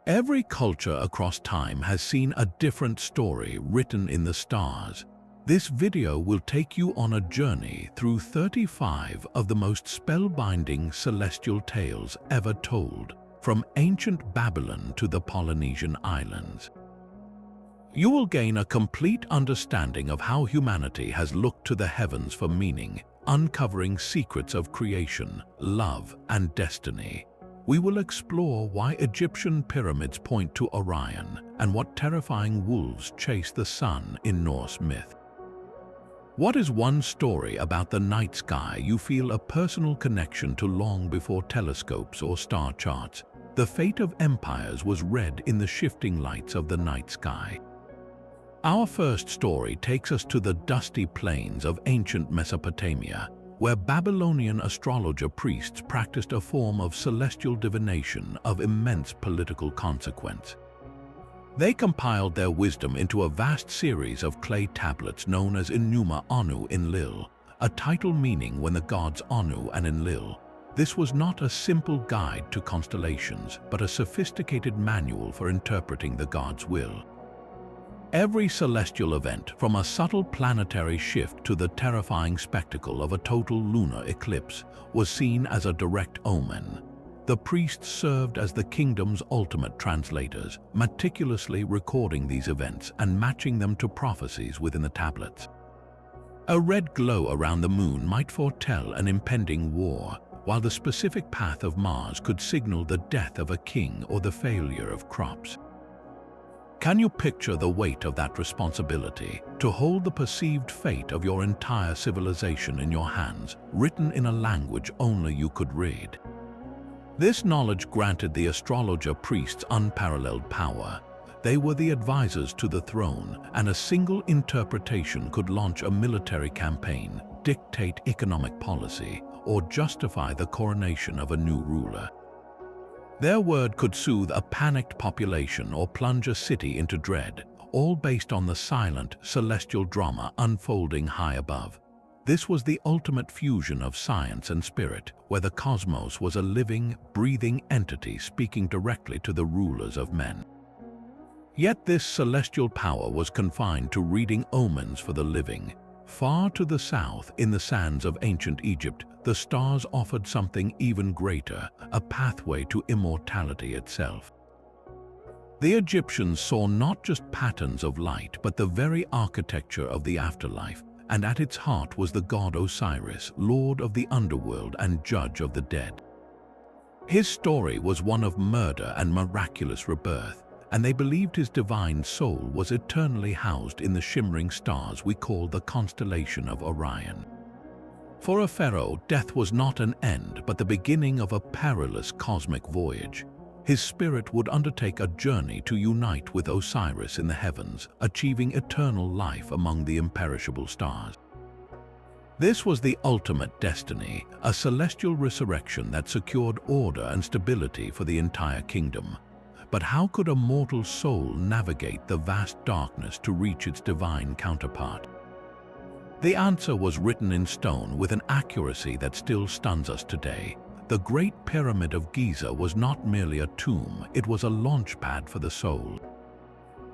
Every culture across time has seen a different story written in the stars. This video will take you on a journey through 35 of the most spellbinding celestial tales ever told, from ancient Babylon to the Polynesian islands. You will gain a complete understanding of how humanity has looked to the heavens for meaning, uncovering secrets of creation, love, and destiny. We will explore why Egyptian pyramids point to Orion and what terrifying wolves chase the sun in Norse myth. What is one story about the night sky you feel a personal connection to long before telescopes or star charts? The fate of empires was read in the shifting lights of the night sky. Our first story takes us to the dusty plains of ancient Mesopotamia, where Babylonian astrologer priests practiced a form of celestial divination of immense political consequence. They compiled their wisdom into a vast series of clay tablets known as Enuma Anu Enlil, a title meaning when the gods Anu and Enlil. This was not a simple guide to constellations, but a sophisticated manual for interpreting the gods' will. Every celestial event, from a subtle planetary shift to the terrifying spectacle of a total lunar eclipse, was seen as a direct omen. The priests served as the kingdom's ultimate translators, meticulously recording these events and matching them to prophecies within the tablets. A red glow around the moon might foretell an impending war, while the specific path of Mars could signal the death of a king or the failure of crops. Can you picture the weight of that responsibility, to hold the perceived fate of your entire civilization in your hands, written in a language only you could read? This knowledge granted the astrologer priests unparalleled power. They were the advisors to the throne, and a single interpretation could launch a military campaign, dictate economic policy, or justify the coronation of a new ruler. Their word could soothe a panicked population or plunge a city into dread, all based on the silent, celestial drama unfolding high above. This was the ultimate fusion of science and spirit, where the cosmos was a living, breathing entity speaking directly to the rulers of men. Yet this celestial power was confined to reading omens for the living. Far to the south, in the sands of ancient Egypt, the stars offered something even greater, a pathway to immortality itself. The Egyptians saw not just patterns of light, but the very architecture of the afterlife, and at its heart was the god Osiris, lord of the underworld and judge of the dead. His story was one of murder and miraculous rebirth, and they believed his divine soul was eternally housed in the shimmering stars we call the constellation of Orion. For a pharaoh, death was not an end, but the beginning of a perilous cosmic voyage. His spirit would undertake a journey to unite with Osiris in the heavens, achieving eternal life among the imperishable stars. This was the ultimate destiny, a celestial resurrection that secured order and stability for the entire kingdom. But how could a mortal soul navigate the vast darkness to reach its divine counterpart? The answer was written in stone with an accuracy that still stuns us today. The Great Pyramid of Giza was not merely a tomb, it was a launchpad for the soul.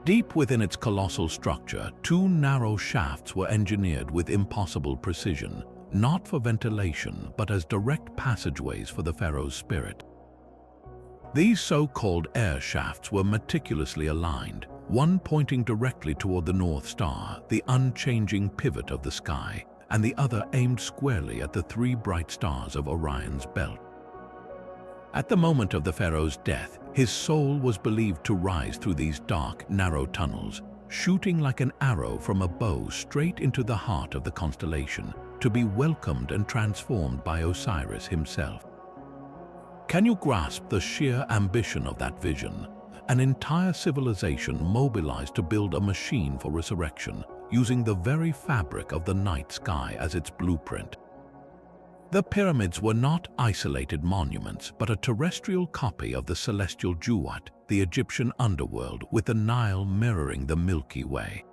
Deep within its colossal structure, two narrow shafts were engineered with impossible precision, not for ventilation but as direct passageways for the pharaoh's spirit. These so-called air shafts were meticulously aligned, one pointing directly toward the North Star, the unchanging pivot of the sky, and the other aimed squarely at the three bright stars of Orion's belt. At the moment of the pharaoh's death, his soul was believed to rise through these dark, narrow tunnels, shooting like an arrow from a bow straight into the heart of the constellation, to be welcomed and transformed by Osiris himself. Can you grasp the sheer ambition of that vision? An entire civilization mobilized to build a machine for resurrection, using the very fabric of the night sky as its blueprint. The pyramids were not isolated monuments, but a terrestrial copy of the celestial Duat, the Egyptian underworld, with the Nile mirroring the Milky Way.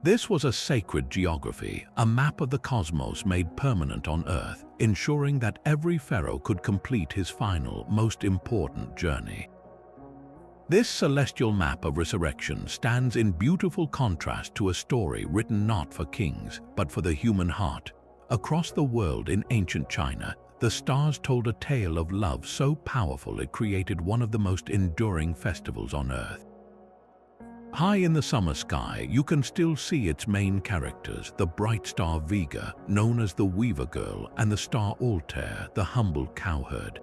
This was a sacred geography, a map of the cosmos made permanent on Earth, ensuring that every pharaoh could complete his final, most important journey. This celestial map of resurrection stands in beautiful contrast to a story written not for kings, but for the human heart. Across the world in ancient China, the stars told a tale of love so powerful it created one of the most enduring festivals on Earth. High in the summer sky, you can still see its main characters, the bright star Vega, known as the Weaver Girl, and the star Altair, the humble cowherd.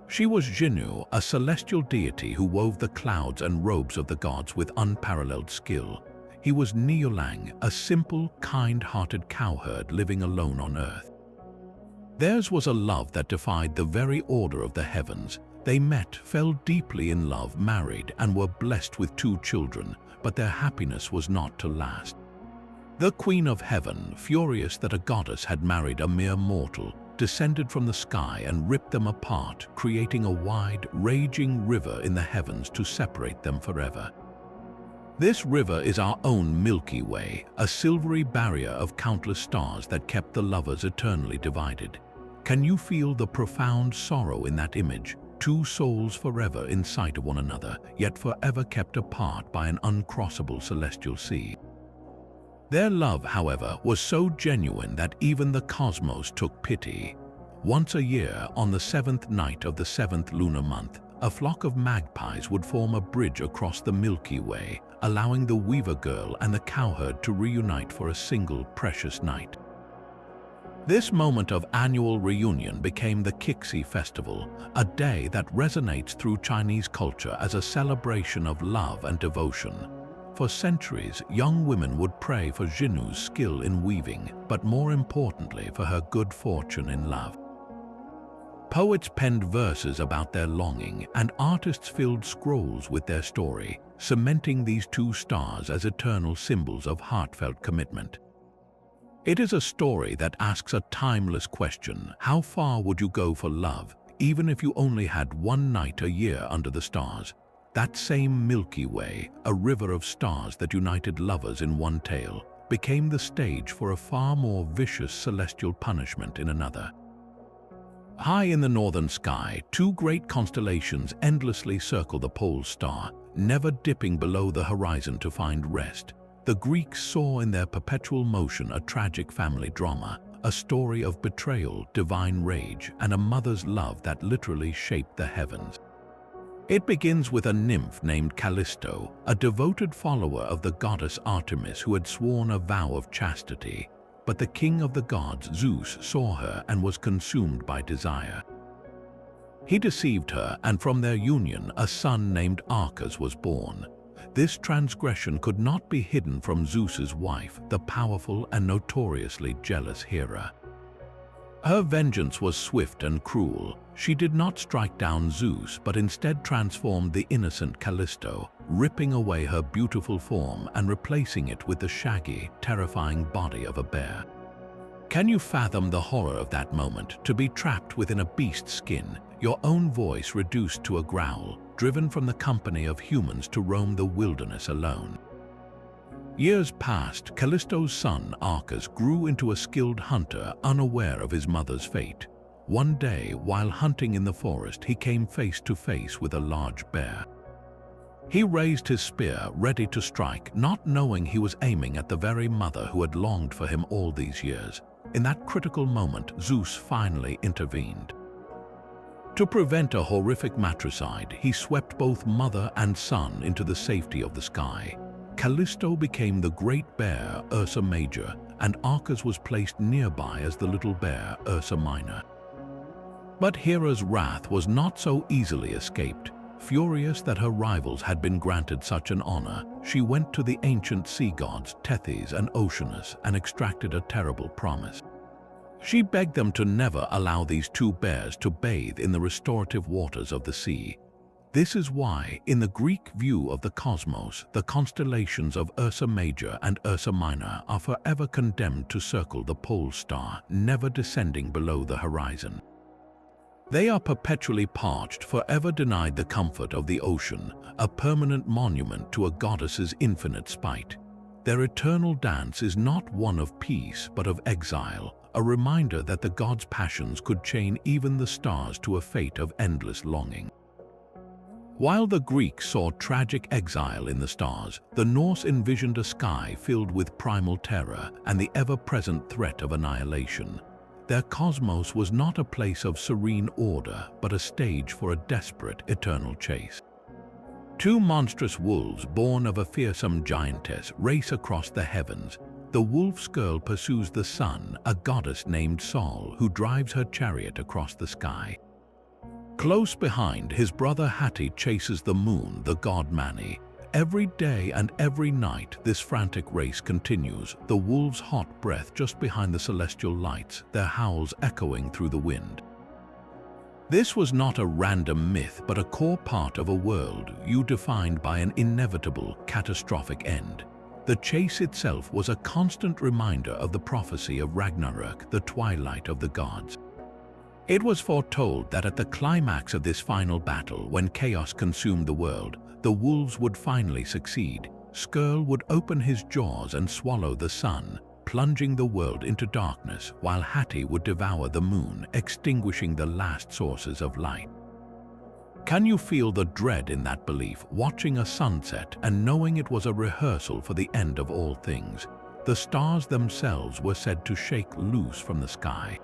She was Jinnu, a celestial deity who wove the clouds and robes of the gods with unparalleled skill. He was Niulang, a simple, kind-hearted cowherd living alone on Earth. Theirs was a love that defied the very order of the heavens. They met, fell deeply in love, married, and were blessed with 2 children, but their happiness was not to last. The Queen of Heaven, furious that a goddess had married a mere mortal, descended from the sky and ripped them apart, creating a wide, raging river in the heavens to separate them forever. This river is our own Milky Way, a silvery barrier of countless stars that kept the lovers eternally divided. Can you feel the profound sorrow in that image? 2 souls forever in sight of one another, yet forever kept apart by an uncrossable celestial sea. Their love, however, was so genuine that even the cosmos took pity. Once a year, on the 7th night of the 7th lunar month, a flock of magpies would form a bridge across the Milky Way, allowing the Weaver Girl and the cowherd to reunite for a single precious night. This moment of annual reunion became the Qixi Festival, a day that resonates through Chinese culture as a celebration of love and devotion. For centuries, young women would pray for Jinnu's skill in weaving, but more importantly for her good fortune in love. Poets penned verses about their longing, and artists filled scrolls with their story, cementing these 2 stars as eternal symbols of heartfelt commitment. It is a story that asks a timeless question: how far would you go for love, even if you only had 1 night a year under the stars? That same Milky Way, a river of stars that united lovers in one tale, became the stage for a far more vicious celestial punishment in another. High in the northern sky, 2 great constellations endlessly circle the pole star, never dipping below the horizon to find rest. The Greeks saw in their perpetual motion a tragic family drama, a story of betrayal, divine rage, and a mother's love that literally shaped the heavens. It begins with a nymph named Callisto, a devoted follower of the goddess Artemis who had sworn a vow of chastity. But the king of the gods, Zeus, saw her and was consumed by desire. He deceived her, and from their union a son named Arcas was born. This transgression could not be hidden from Zeus's wife, the powerful and notoriously jealous Hera. Her vengeance was swift and cruel. She did not strike down Zeus, but instead transformed the innocent Callisto, ripping away her beautiful form and replacing it with the shaggy, terrifying body of a bear. Can you fathom the horror of that moment, to be trapped within a beast's skin, your own voice reduced to a growl, driven from the company of humans to roam the wilderness alone? Years passed. Callisto's son, Arcas, grew into a skilled hunter, unaware of his mother's fate. One day, while hunting in the forest, he came face to face with a large bear. He raised his spear, ready to strike, not knowing he was aiming at the very mother who had longed for him all these years. In that critical moment, Zeus finally intervened. To prevent a horrific matricide, he swept both mother and son into the safety of the sky. Callisto became the great bear, Ursa Major, and Arcas was placed nearby as the little bear, Ursa Minor. But Hera's wrath was not so easily escaped. Furious that her rivals had been granted such an honor, she went to the ancient sea gods Tethys and Oceanus and extracted a terrible promise. She begged them to never allow these 2 bears to bathe in the restorative waters of the sea. This is why, in the Greek view of the cosmos, the constellations of Ursa Major and Ursa Minor are forever condemned to circle the pole star, never descending below the horizon. They are perpetually parched, forever denied the comfort of the ocean, a permanent monument to a goddess's infinite spite. Their eternal dance is not one of peace but of exile, a reminder that the gods' passions could chain even the stars to a fate of endless longing. While the Greeks saw tragic exile in the stars, the Norse envisioned a sky filled with primal terror and the ever-present threat of annihilation. Their cosmos was not a place of serene order, but a stage for a desperate, eternal chase. Two monstrous wolves, born of a fearsome giantess, race across the heavens. The wolf's girl pursues the sun, a goddess named Sol, who drives her chariot across the sky. Close behind, his brother Hati chases the moon, the god Mani. Every day and every night, this frantic race continues, the wolves' hot breath just behind the celestial lights, their howls echoing through the wind. This was not a random myth, but a core part of a world defined by an inevitable, catastrophic end. The chase itself was a constant reminder of the prophecy of Ragnarök, the twilight of the gods. It was foretold that at the climax of this final battle, when chaos consumed the world, the wolves would finally succeed. Skirl would open his jaws and swallow the sun, plunging the world into darkness, while Hati would devour the moon, extinguishing the last sources of light. Can you feel the dread in that belief, watching a sunset and knowing it was a rehearsal for the end of all things? The stars themselves were said to shake loose from the sky.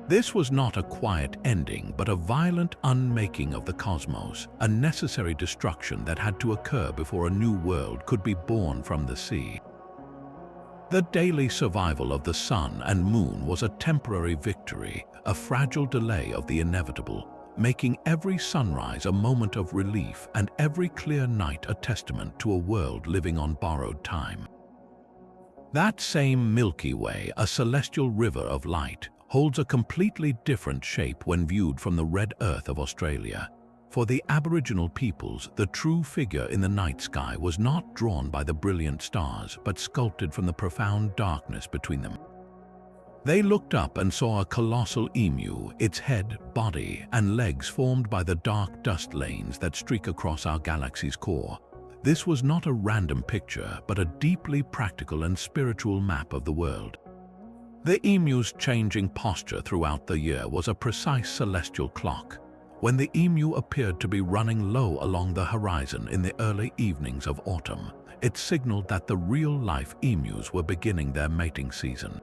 This was not a quiet ending, but a violent unmaking of the cosmos, a necessary destruction that had to occur before a new world could be born from the sea. The daily survival of the sun and moon was a temporary victory, a fragile delay of the inevitable, making every sunrise a moment of relief and every clear night a testament to a world living on borrowed time. That same Milky Way, a celestial river of light, holds a completely different shape when viewed from the red earth of Australia. For the Aboriginal peoples, the true figure in the night sky was not drawn by the brilliant stars, but sculpted from the profound darkness between them. They looked up and saw a colossal emu, its head, body, and legs formed by the dark dust lanes that streak across our galaxy's core. This was not a random picture, but a deeply practical and spiritual map of the world. The emu's changing posture throughout the year was a precise celestial clock. When the emu appeared to be running low along the horizon in the early evenings of autumn, it signaled that the real-life emus were beginning their mating season.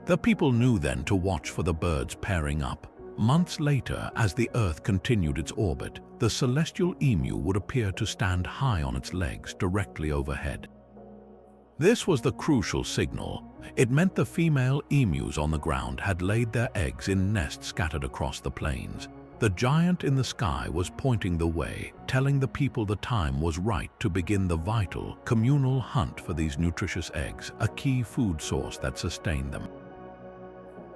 The people knew then to watch for the birds pairing up. Months later, as the Earth continued its orbit, the celestial emu would appear to stand high on its legs directly overhead. This was the crucial signal. It meant the female emus on the ground had laid their eggs in nests scattered across the plains. The giant in the sky was pointing the way, telling the people the time was right to begin the vital, communal hunt for these nutritious eggs, a key food source that sustained them.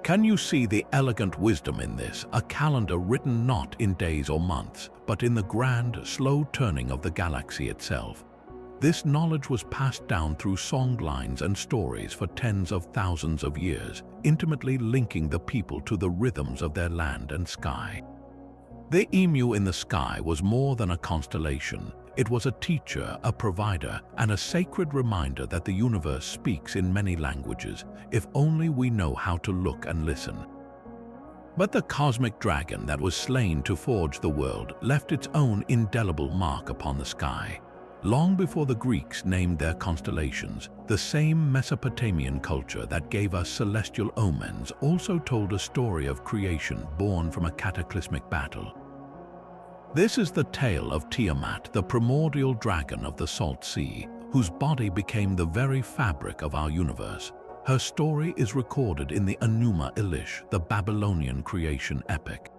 Can you see the elegant wisdom in this? A calendar written not in days or months, but in the grand, slow turning of the galaxy itself. This knowledge was passed down through songlines and stories for tens of thousands of years, intimately linking the people to the rhythms of their land and sky. The emu in the sky was more than a constellation. It was a teacher, a provider, and a sacred reminder that the universe speaks in many languages, if only we know how to look and listen. But the cosmic dragon that was slain to forge the world left its own indelible mark upon the sky. Long before the Greeks named their constellations, the same Mesopotamian culture that gave us celestial omens also told a story of creation born from a cataclysmic battle. This is the tale of Tiamat, the primordial dragon of the Salt Sea, whose body became the very fabric of our universe. Her story is recorded in the Enuma Elish, the Babylonian creation epic.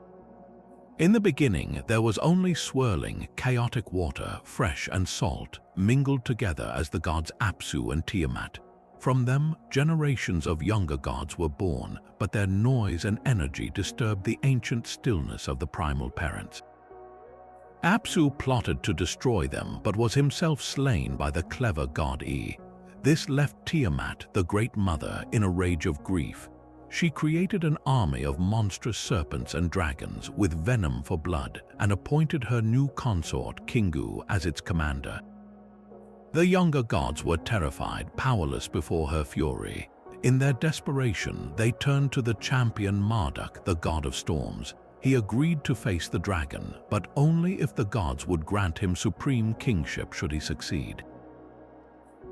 In the beginning, there was only swirling, chaotic water, fresh and salt, mingled together as the gods Apsu and Tiamat. From them, generations of younger gods were born, but their noise and energy disturbed the ancient stillness of the primal parents. Apsu plotted to destroy them, but was himself slain by the clever god E. This left Tiamat, the Great Mother, in a rage of grief. She created an army of monstrous serpents and dragons with venom for blood and appointed her new consort, Kingu, as its commander. The younger gods were terrified, powerless before her fury. In their desperation, they turned to the champion Marduk, the god of storms. he agreed to face the dragon, but only if the gods would grant him supreme kingship should he succeed.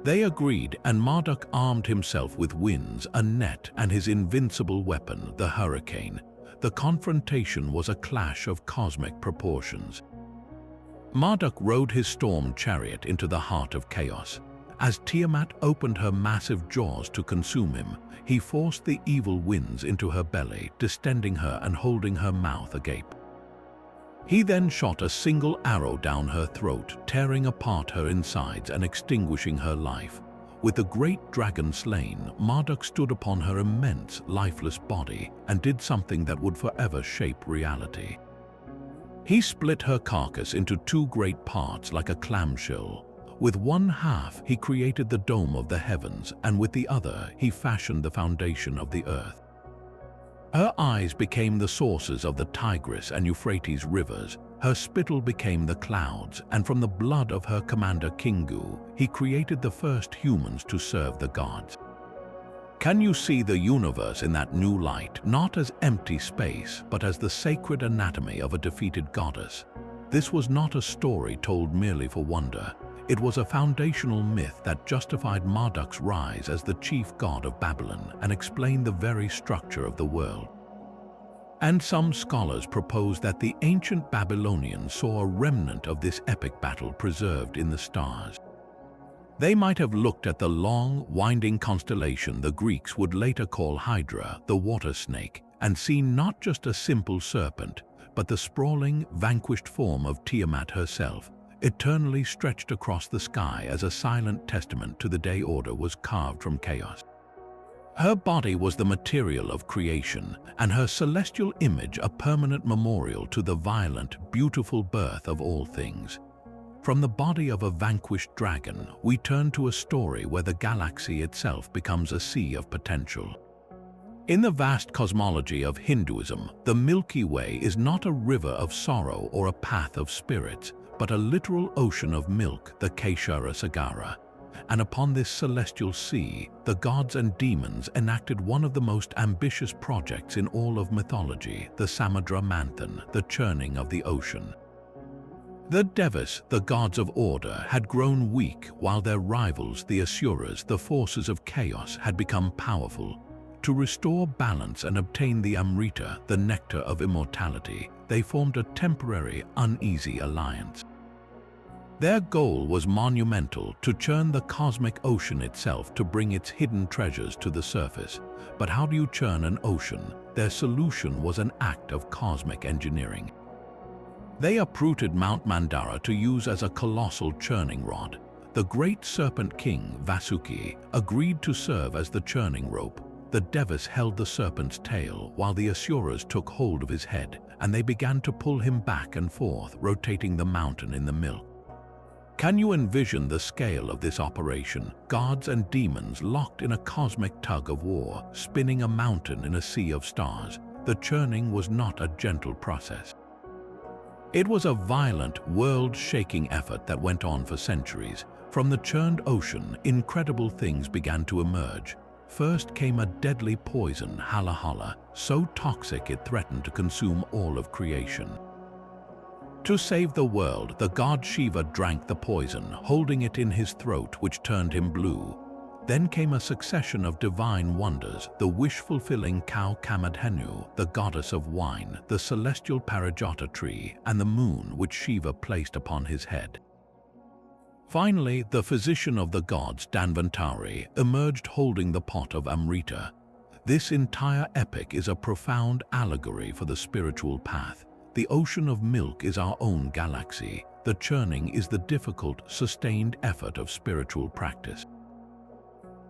They agreed, and Marduk armed himself with winds, a net, and his invincible weapon, the hurricane. The confrontation was a clash of cosmic proportions. Marduk rode his storm chariot into the heart of chaos. As Tiamat opened her massive jaws to consume him, he forced the evil winds into her belly, distending her and holding her mouth agape. He then shot a single arrow down her throat, tearing apart her insides and extinguishing her life. With the great dragon slain, Marduk stood upon her immense, lifeless body and did something that would forever shape reality. He split her carcass into two great parts like a clamshell. With one half, he created the dome of the heavens, and with the other, he fashioned the foundation of the earth. Her eyes became the sources of the Tigris and Euphrates rivers, her spittle became the clouds, and from the blood of her commander Kingu, he created the first humans to serve the gods. Can you see the universe in that new light, not as empty space, but as the sacred anatomy of a defeated goddess? This was not a story told merely for wonder. It was a foundational myth that justified Marduk's rise as the chief god of Babylon and explained the very structure of the world. And some scholars propose that the ancient Babylonians saw a remnant of this epic battle preserved in the stars. They might have looked at the long, winding constellation the Greeks would later call Hydra, the water snake, and seen not just a simple serpent, but the sprawling, vanquished form of Tiamat herself, eternally stretched across the sky as a silent testament to the day order was carved from chaos. Her body was the material of creation, and her celestial image a permanent memorial to the violent, beautiful birth of all things. From the body of a vanquished dragon, we turn to a story where the galaxy itself becomes a sea of potential. In the vast cosmology of Hinduism, the Milky Way is not a river of sorrow or a path of spirits, but a literal ocean of milk, the Keshara Sagara. And upon this celestial sea, the gods and demons enacted one of the most ambitious projects in all of mythology, the Samudra Manthan, the churning of the ocean. The Devas, the gods of order, had grown weak, while their rivals, the Asuras, the forces of chaos, had become powerful. To restore balance and obtain the Amrita, the nectar of immortality, they formed a temporary, uneasy alliance. Their goal was monumental, to churn the cosmic ocean itself to bring its hidden treasures to the surface. But how do you churn an ocean? Their solution was an act of cosmic engineering. They uprooted Mount Mandara to use as a colossal churning rod. The great serpent king, Vasuki, agreed to serve as the churning rope. The Devas held the serpent's tail, while the Asuras took hold of his head, and they began to pull him back and forth, rotating the mountain in the milk. Can you envision the scale of this operation? Gods and demons locked in a cosmic tug of war, spinning a mountain in a sea of stars. The churning was not a gentle process. It was a violent, world-shaking effort that went on for centuries. From the churned ocean, incredible things began to emerge. First came a deadly poison, Halahala, so toxic it threatened to consume all of creation. To save the world, the god Shiva drank the poison, holding it in his throat, which turned him blue. Then came a succession of divine wonders, the wish-fulfilling cow Kamadhenu, the goddess of wine, the celestial Parijata tree, and the moon which Shiva placed upon his head. Finally, the physician of the gods, Dhanvantari, emerged holding the pot of Amrita. This entire epic is a profound allegory for the spiritual path. The ocean of milk is our own galaxy. The churning is the difficult, sustained effort of spiritual practice.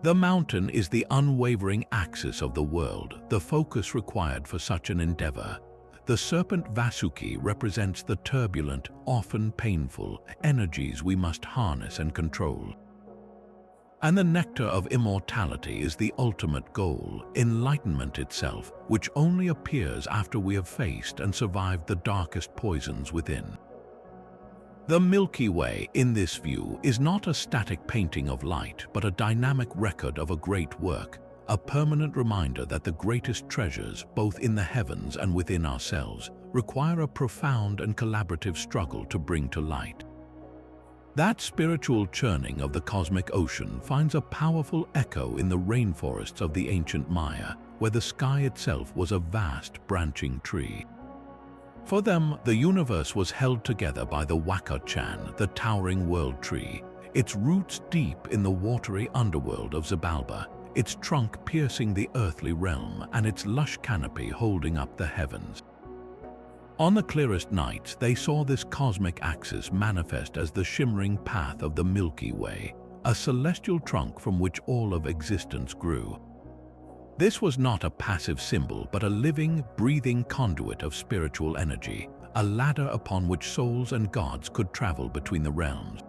The mountain is the unwavering axis of the world, the focus required for such an endeavor. The serpent Vasuki represents the turbulent, often painful, energies we must harness and control. And the nectar of immortality is the ultimate goal, enlightenment itself, which only appears after we have faced and survived the darkest poisons within. The Milky Way, in this view, is not a static painting of light, but a dynamic record of a great work, a permanent reminder that the greatest treasures, both in the heavens and within ourselves, require a profound and collaborative struggle to bring to light. That spiritual churning of the cosmic ocean finds a powerful echo in the rainforests of the ancient Maya, where the sky itself was a vast branching tree. For them, the universe was held together by the Waka-chan, the towering world tree, its roots deep in the watery underworld of Xibalba, its trunk piercing the earthly realm and its lush canopy holding up the heavens. On the clearest nights, they saw this cosmic axis manifest as the shimmering path of the Milky Way, a celestial trunk from which all of existence grew. This was not a passive symbol, but a living, breathing conduit of spiritual energy, a ladder upon which souls and gods could travel between the realms.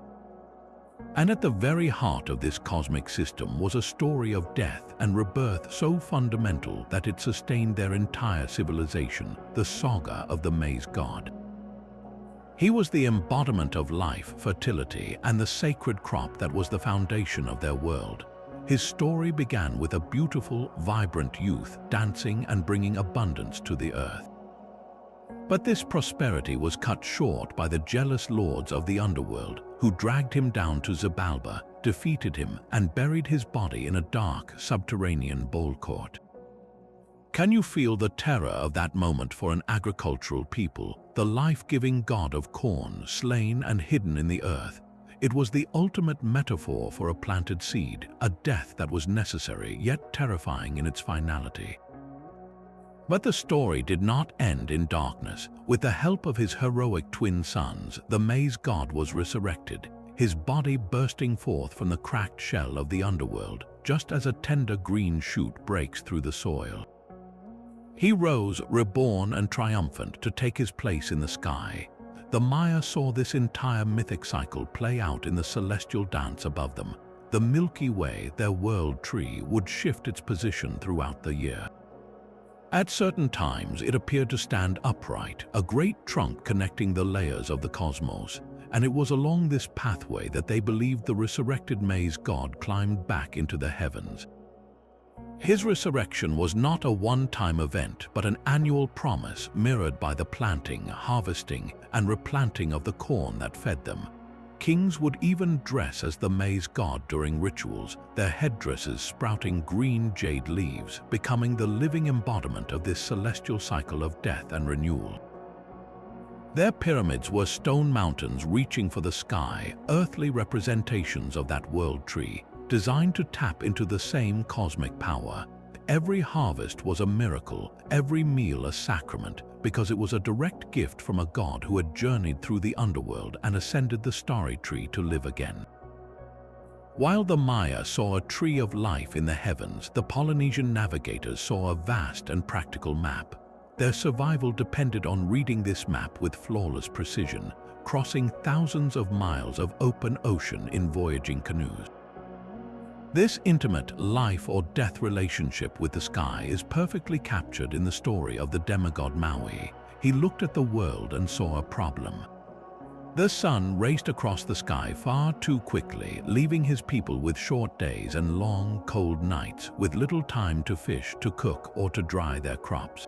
And at the very heart of this cosmic system was a story of death and rebirth so fundamental that it sustained their entire civilization, the saga of the maize god. He was the embodiment of life, fertility, and the sacred crop that was the foundation of their world. His story began with a beautiful, vibrant youth dancing and bringing abundance to the earth. But this prosperity was cut short by the jealous lords of the underworld, who dragged him down to Xibalba, defeated him, and buried his body in a dark, subterranean bowl court. Can you feel the terror of that moment for an agricultural people, the life-giving god of corn, slain and hidden in the earth? It was the ultimate metaphor for a planted seed, a death that was necessary yet terrifying in its finality. But the story did not end in darkness. With the help of his heroic twin sons, the maize god was resurrected, his body bursting forth from the cracked shell of the underworld, just as a tender green shoot breaks through the soil. He rose, reborn and triumphant, to take his place in the sky. The Maya saw this entire mythic cycle play out in the celestial dance above them. The Milky Way, their world tree, would shift its position throughout the year. At certain times, it appeared to stand upright, a great trunk connecting the layers of the cosmos, and it was along this pathway that they believed the resurrected maize god climbed back into the heavens. His resurrection was not a one-time event, but an annual promise mirrored by the planting, harvesting, and replanting of the corn that fed them. Kings would even dress as the maize god during rituals, their headdresses sprouting green jade leaves, becoming the living embodiment of this celestial cycle of death and renewal. Their pyramids were stone mountains reaching for the sky, earthly representations of that world tree, designed to tap into the same cosmic power. Every harvest was a miracle, every meal a sacrament, because it was a direct gift from a god who had journeyed through the underworld and ascended the starry tree to live again. While the Maya saw a tree of life in the heavens, the Polynesian navigators saw a vast and practical map. Their survival depended on reading this map with flawless precision, crossing thousands of miles of open ocean in voyaging canoes. This intimate life-or-death relationship with the sky is perfectly captured in the story of the demigod Maui. He looked at the world and saw a problem. The sun raced across the sky far too quickly, leaving his people with short days and long, cold nights, with little time to fish, to cook, or to dry their crops.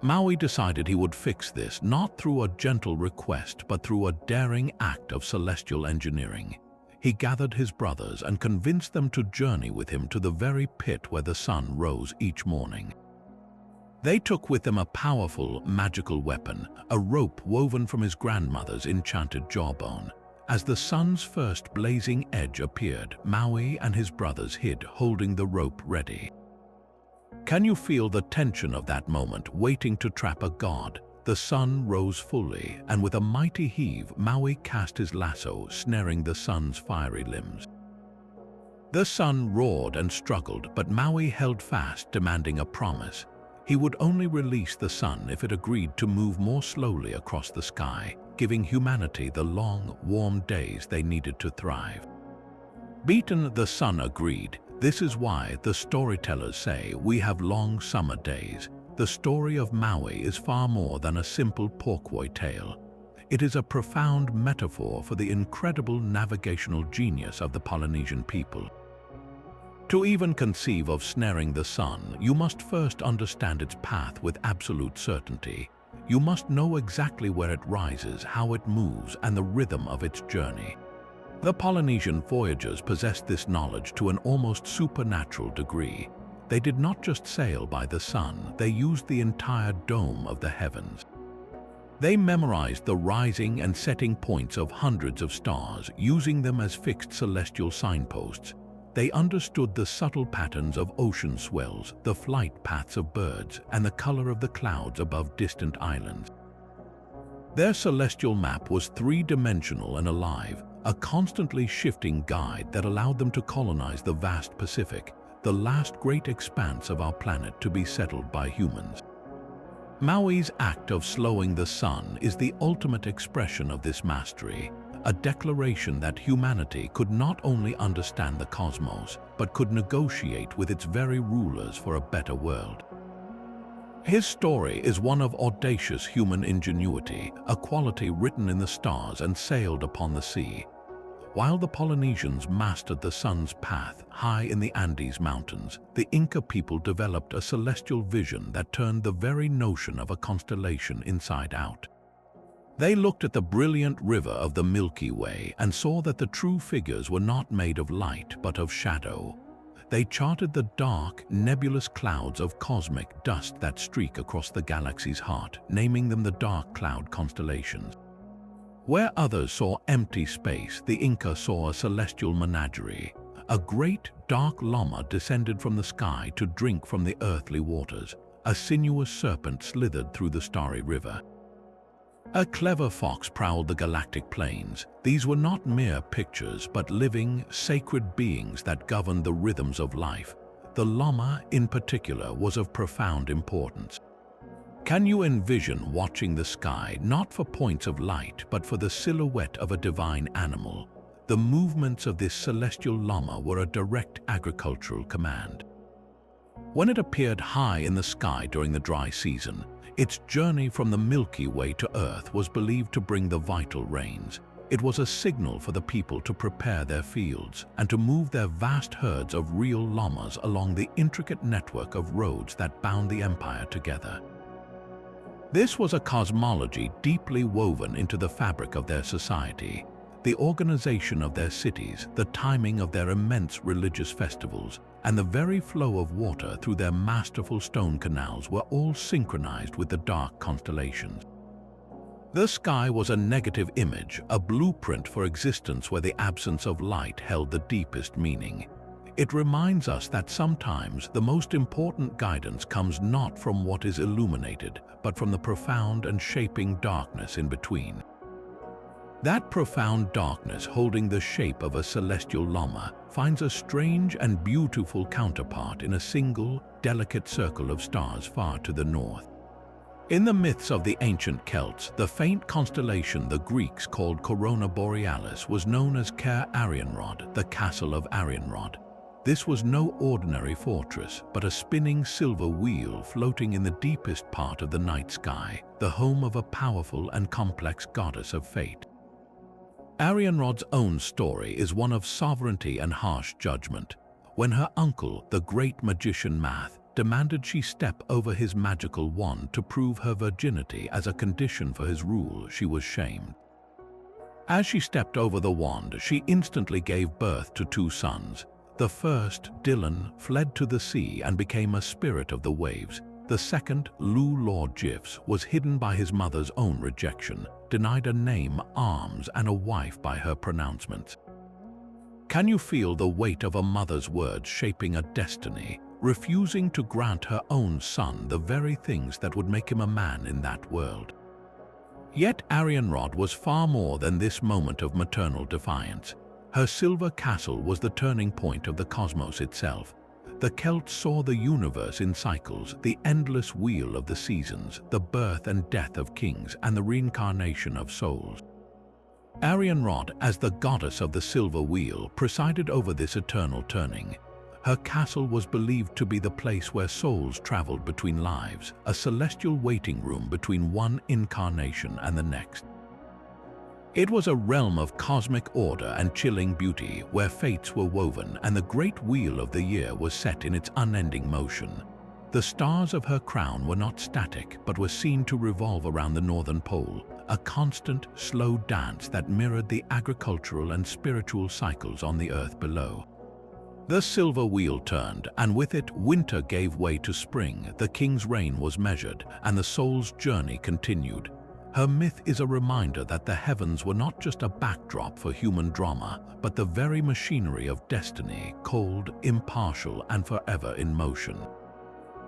Maui decided he would fix this, not through a gentle request, but through a daring act of celestial engineering. He gathered his brothers and convinced them to journey with him to the very pit where the sun rose each morning. They took with them a powerful, magical weapon, a rope woven from his grandmother's enchanted jawbone. As the sun's first blazing edge appeared, Maui and his brothers hid, holding the rope ready. Can you feel the tension of that moment, waiting to trap a god? The sun rose fully, and with a mighty heave, Maui cast his lasso, snaring the sun's fiery limbs. The sun roared and struggled, but Maui held fast, demanding a promise. He would only release the sun if it agreed to move more slowly across the sky, giving humanity the long, warm days they needed to thrive. Beaten, the sun agreed. This is why the storytellers say we have long summer days. The story of Maui is far more than a simple porkwoi tale. It is a profound metaphor for the incredible navigational genius of the Polynesian people. To even conceive of snaring the sun, you must first understand its path with absolute certainty. You must know exactly where it rises, how it moves, and the rhythm of its journey. The Polynesian voyagers possessed this knowledge to an almost supernatural degree. They did not just sail by the sun, they used the entire dome of the heavens. They memorized the rising and setting points of hundreds of stars, using them as fixed celestial signposts. They understood the subtle patterns of ocean swells, the flight paths of birds, and the color of the clouds above distant islands. Their celestial map was three-dimensional and alive, a constantly shifting guide that allowed them to colonize the vast Pacific, the last great expanse of our planet to be settled by humans. Maui's act of slowing the sun is the ultimate expression of this mastery, a declaration that humanity could not only understand the cosmos, but could negotiate with its very rulers for a better world. His story is one of audacious human ingenuity, a quality written in the stars and sailed upon the sea. While the Polynesians mastered the sun's path high in the Andes Mountains, the Inca people developed a celestial vision that turned the very notion of a constellation inside out. They looked at the brilliant river of the Milky Way and saw that the true figures were not made of light but of shadow. They charted the dark, nebulous clouds of cosmic dust that streak across the galaxy's heart, naming them the dark cloud constellations. Where others saw empty space, the Inca saw a celestial menagerie. A great, dark llama descended from the sky to drink from the earthly waters. A sinuous serpent slithered through the starry river. A clever fox prowled the galactic plains. These were not mere pictures, but living, sacred beings that governed the rhythms of life. The llama, in particular, was of profound importance. Can you envision watching the sky not for points of light, but for the silhouette of a divine animal? The movements of this celestial llama were a direct agricultural command. When it appeared high in the sky during the dry season, its journey from the Milky Way to Earth was believed to bring the vital rains. It was a signal for the people to prepare their fields and to move their vast herds of real llamas along the intricate network of roads that bound the empire together. This was a cosmology deeply woven into the fabric of their society. The organization of their cities, the timing of their immense religious festivals, and the very flow of water through their masterful stone canals were all synchronized with the dark constellations. The sky was a negative image, a blueprint for existence where the absence of light held the deepest meaning. It reminds us that sometimes the most important guidance comes not from what is illuminated, but from the profound and shaping darkness in between. That profound darkness, holding the shape of a celestial llama, finds a strange and beautiful counterpart in a single, delicate circle of stars far to the north. In the myths of the ancient Celts, the faint constellation the Greeks called Corona Borealis was known as Caer Arianrhod, the castle of Arianrhod. This was no ordinary fortress, but a spinning silver wheel floating in the deepest part of the night sky, the home of a powerful and complex goddess of fate. Arianrhod's own story is one of sovereignty and harsh judgment. When her uncle, the great magician Math, demanded she step over his magical wand to prove her virginity as a condition for his rule, she was shamed. As she stepped over the wand, she instantly gave birth to two sons. The first, Dylan, fled to the sea and became a spirit of the waves. The second, Lou Lord Gifs, was hidden by his mother's own rejection, denied a name, arms, and a wife by her pronouncements. Can you feel the weight of a mother's words shaping a destiny, refusing to grant her own son the very things that would make him a man in that world? Yet Arianrhod was far more than this moment of maternal defiance. Her silver castle was the turning point of the cosmos itself. The Celts saw the universe in cycles, the endless wheel of the seasons, the birth and death of kings, and the reincarnation of souls. Arianrhod, as the goddess of the silver wheel, presided over this eternal turning. Her castle was believed to be the place where souls traveled between lives, a celestial waiting room between one incarnation and the next. It was a realm of cosmic order and chilling beauty where fates were woven and the great wheel of the year was set in its unending motion. The stars of her crown were not static, but were seen to revolve around the northern pole, a constant, slow dance that mirrored the agricultural and spiritual cycles on the earth below. The silver wheel turned, and with it winter gave way to spring, the king's reign was measured, and the soul's journey continued. Her myth is a reminder that the heavens were not just a backdrop for human drama, but the very machinery of destiny, cold, impartial, and forever in motion.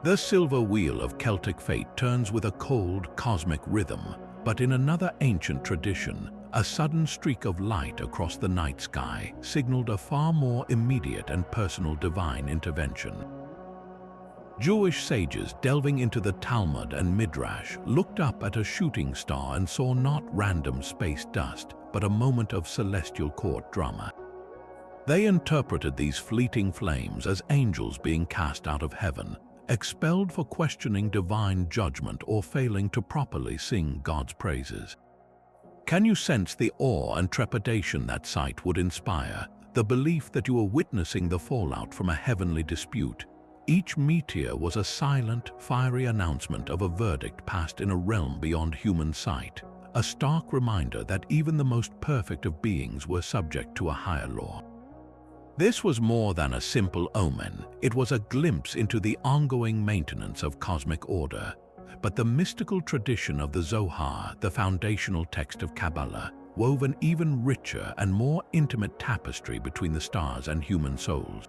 The silver wheel of Celtic fate turns with a cold, cosmic rhythm, but in another ancient tradition, a sudden streak of light across the night sky signaled a far more immediate and personal divine intervention. Jewish sages delving into the Talmud and Midrash looked up at a shooting star and saw not random space dust, but a moment of celestial court drama. They interpreted these fleeting flames as angels being cast out of heaven, expelled for questioning divine judgment or failing to properly sing God's praises. Can you sense the awe and trepidation that sight would inspire, the belief that you are witnessing the fallout from a heavenly dispute? Each meteor was a silent, fiery announcement of a verdict passed in a realm beyond human sight, a stark reminder that even the most perfect of beings were subject to a higher law. This was more than a simple omen. It was a glimpse into the ongoing maintenance of cosmic order. But the mystical tradition of the Zohar, the foundational text of Kabbalah, wove an even richer and more intimate tapestry between the stars and human souls.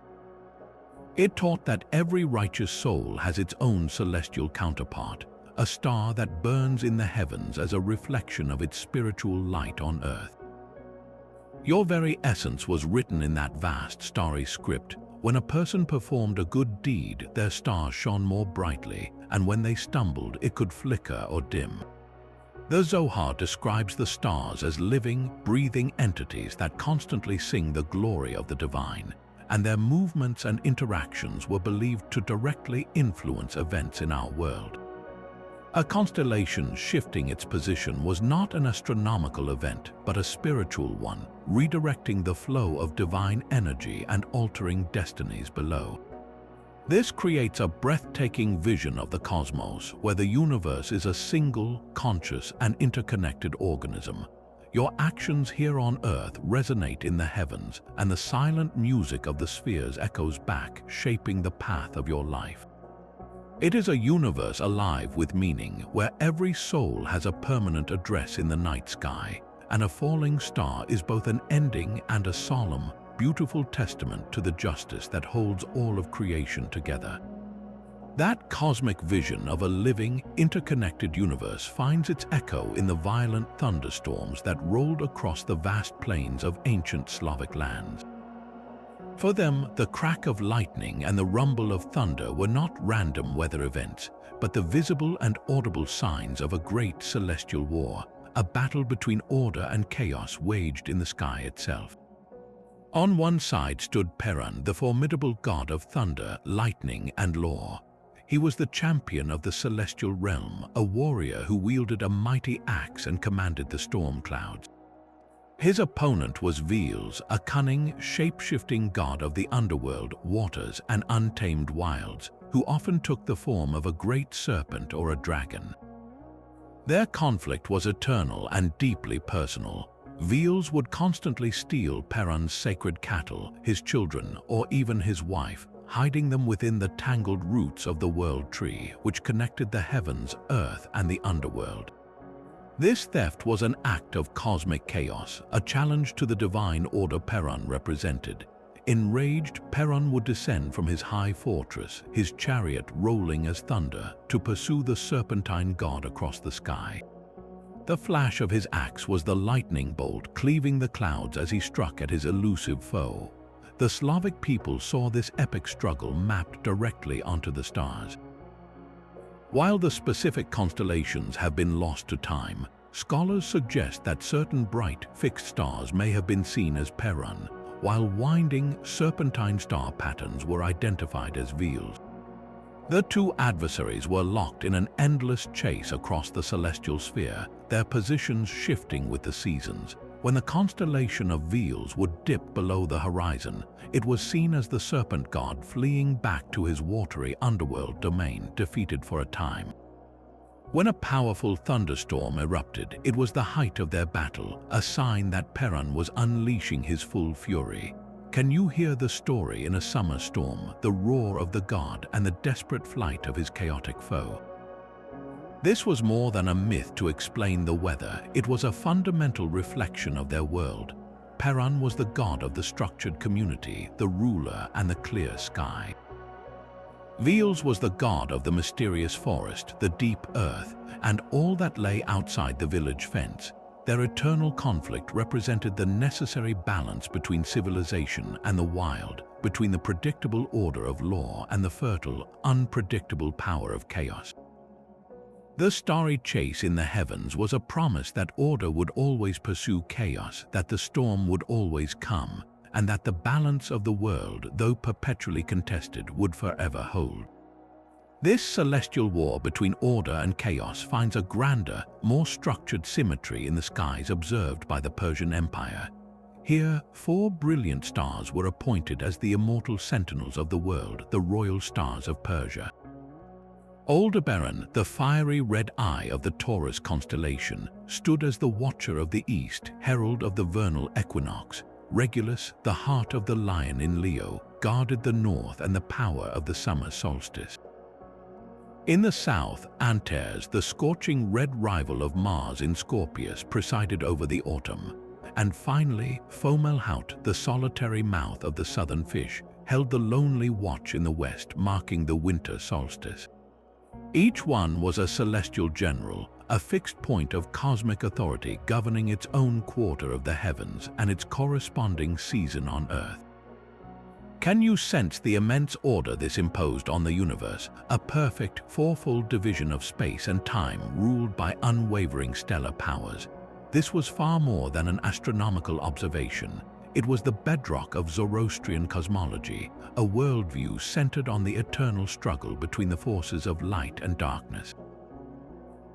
It taught that every righteous soul has its own celestial counterpart, a star that burns in the heavens as a reflection of its spiritual light on earth. Your very essence was written in that vast, starry script. When a person performed a good deed, their star shone more brightly, and when they stumbled, it could flicker or dim. The Zohar describes the stars as living, breathing entities that constantly sing the glory of the divine, and their movements and interactions were believed to directly influence events in our world. A constellation shifting its position was not an astronomical event, but a spiritual one, redirecting the flow of divine energy and altering destinies below. This creates a breathtaking vision of the cosmos, where the universe is a single, conscious, and interconnected organism. Your actions here on Earth resonate in the heavens, and the silent music of the spheres echoes back, shaping the path of your life. It is a universe alive with meaning, where every soul has a permanent address in the night sky, and a falling star is both an ending and a solemn, beautiful testament to the justice that holds all of creation together. That cosmic vision of a living, interconnected universe finds its echo in the violent thunderstorms that rolled across the vast plains of ancient Slavic lands. For them, the crack of lightning and the rumble of thunder were not random weather events, but the visible and audible signs of a great celestial war, a battle between order and chaos waged in the sky itself. On one side stood Perun, the formidable god of thunder, lightning, and law. He was the champion of the celestial realm, a warrior who wielded a mighty axe and commanded the storm clouds. His opponent was Veles, a cunning, shape-shifting god of the underworld, waters, and untamed wilds, who often took the form of a great serpent or a dragon. Their conflict was eternal and deeply personal. Veles would constantly steal Perun's sacred cattle, his children, or even his wife, hiding them within the tangled roots of the world tree, which connected the heavens, earth, and the underworld. This theft was an act of cosmic chaos, a challenge to the divine order Perun represented. Enraged, Perun would descend from his high fortress, his chariot rolling as thunder, to pursue the serpentine god across the sky. The flash of his axe was the lightning bolt cleaving the clouds as he struck at his elusive foe. The Slavic people saw this epic struggle mapped directly onto the stars. While the specific constellations have been lost to time, scholars suggest that certain bright, fixed stars may have been seen as Perun, while winding, serpentine star patterns were identified as Veles. The two adversaries were locked in an endless chase across the celestial sphere, their positions shifting with the seasons. When the constellation of Veles would dip below the horizon, it was seen as the serpent god fleeing back to his watery underworld domain, defeated for a time. When a powerful thunderstorm erupted, it was the height of their battle, a sign that Perun was unleashing his full fury. Can you hear the story in a summer storm, the roar of the god and the desperate flight of his chaotic foe? This was more than a myth to explain the weather. It was a fundamental reflection of their world. Perun was the god of the structured community, the ruler, and the clear sky. Veles was the god of the mysterious forest, the deep earth, and all that lay outside the village fence. Their eternal conflict represented the necessary balance between civilization and the wild, between the predictable order of law and the fertile, unpredictable power of chaos. The starry chase in the heavens was a promise that order would always pursue chaos, that the storm would always come, and that the balance of the world, though perpetually contested, would forever hold. This celestial war between order and chaos finds a grander, more structured symmetry in the skies observed by the Persian Empire. Here, 4 brilliant stars were appointed as the immortal sentinels of the world, the royal stars of Persia. Aldebaran, the fiery red eye of the Taurus constellation, stood as the watcher of the east, herald of the vernal equinox. Regulus, the heart of the lion in Leo, guarded the north and the power of the summer solstice. In the south, Antares, the scorching red rival of Mars in Scorpius, presided over the autumn. And finally, Fomalhaut, the solitary mouth of the southern fish, held the lonely watch in the west, marking the winter solstice. Each one was a celestial general, a fixed point of cosmic authority governing its own quarter of the heavens and its corresponding season on Earth. Can you sense the immense order this imposed on the universe, a perfect fourfold division of space and time ruled by unwavering stellar powers? This was far more than an astronomical observation. It was the bedrock of Zoroastrian cosmology, a worldview centered on the eternal struggle between the forces of light and darkness.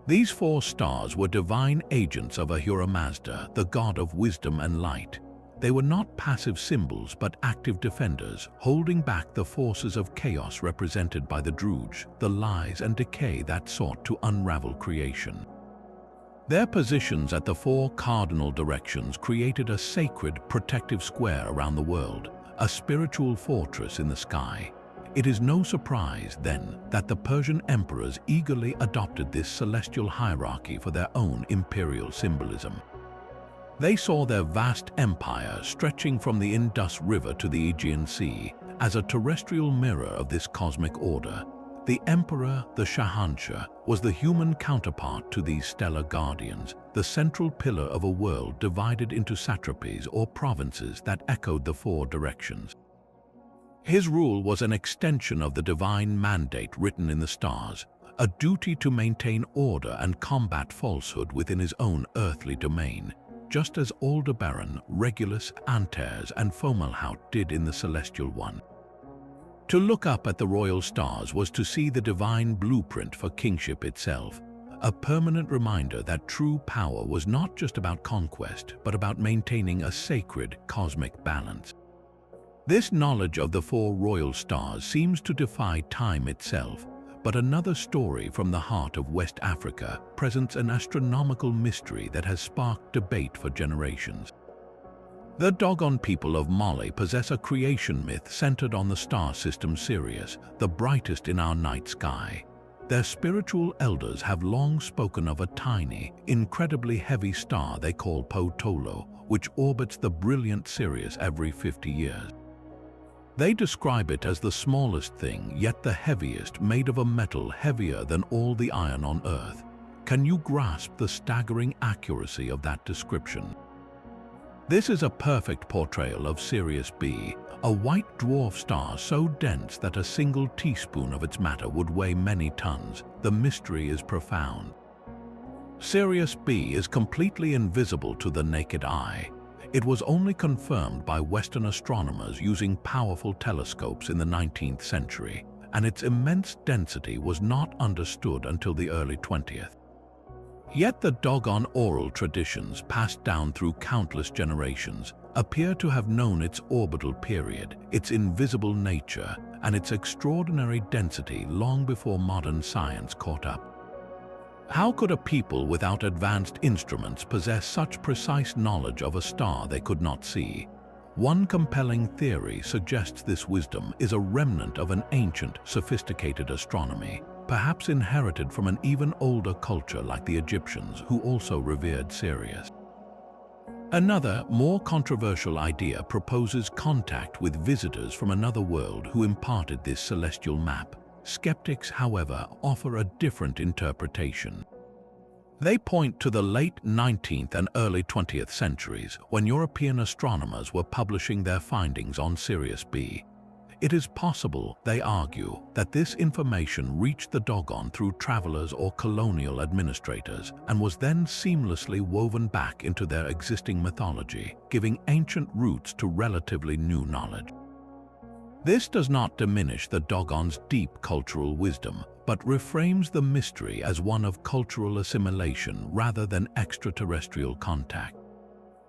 These 4 stars were divine agents of Ahura Mazda, the god of wisdom and light. They were not passive symbols but active defenders, holding back the forces of chaos represented by the Druge, the lies and decay that sought to unravel creation. Their positions at the 4 cardinal directions created a sacred, protective square around the world, a spiritual fortress in the sky. It is no surprise, then, that the Persian emperors eagerly adopted this celestial hierarchy for their own imperial symbolism. They saw their vast empire stretching from the Indus River to the Aegean Sea as a terrestrial mirror of this cosmic order. The emperor, the Shahanshah, was the human counterpart to these stellar guardians, the central pillar of a world divided into satrapies or provinces that echoed the 4 directions. His rule was an extension of the divine mandate written in the stars, a duty to maintain order and combat falsehood within his own earthly domain, just as Aldebaran, Regulus, Antares, and Fomalhaut did in the celestial one. To look up at the royal stars was to see the divine blueprint for kingship itself, a permanent reminder that true power was not just about conquest, but about maintaining a sacred cosmic balance. This knowledge of the 4 royal stars seems to defy time itself, but another story from the heart of West Africa presents an astronomical mystery that has sparked debate for generations. The Dogon people of Mali possess a creation myth centered on the star system Sirius, the brightest in our night sky. Their spiritual elders have long spoken of a tiny, incredibly heavy star they call Potolo, which orbits the brilliant Sirius every 50 years. They describe it as the smallest thing, yet the heaviest, made of a metal heavier than all the iron on Earth. Can you grasp the staggering accuracy of that description? This is a perfect portrayal of Sirius B, a white dwarf star so dense that a single teaspoon of its matter would weigh many tons. The mystery is profound. Sirius B is completely invisible to the naked eye. It was only confirmed by Western astronomers using powerful telescopes in the 19th century, and its immense density was not understood until the early 20th. Yet the dogon oral traditions passed down through countless generations appear to have known its orbital period, its invisible nature, and its extraordinary density long before modern science caught up. How could a people without advanced instruments possess such precise knowledge of a star they could not see? One compelling theory suggests this wisdom is a remnant of an ancient, sophisticated astronomy, perhaps inherited from an even older culture like the Egyptians, who also revered Sirius. Another, more controversial idea proposes contact with visitors from another world who imparted this celestial map. Skeptics, however, offer a different interpretation. They point to the late 19th and early 20th centuries when European astronomers were publishing their findings on Sirius B. It is possible, they argue, that this information reached the dogon through travelers or colonial administrators and was then seamlessly woven back into their existing mythology, giving ancient roots to relatively new knowledge. This does not diminish the dogon's deep cultural wisdom, but reframes the mystery as one of cultural assimilation rather than extraterrestrial contact.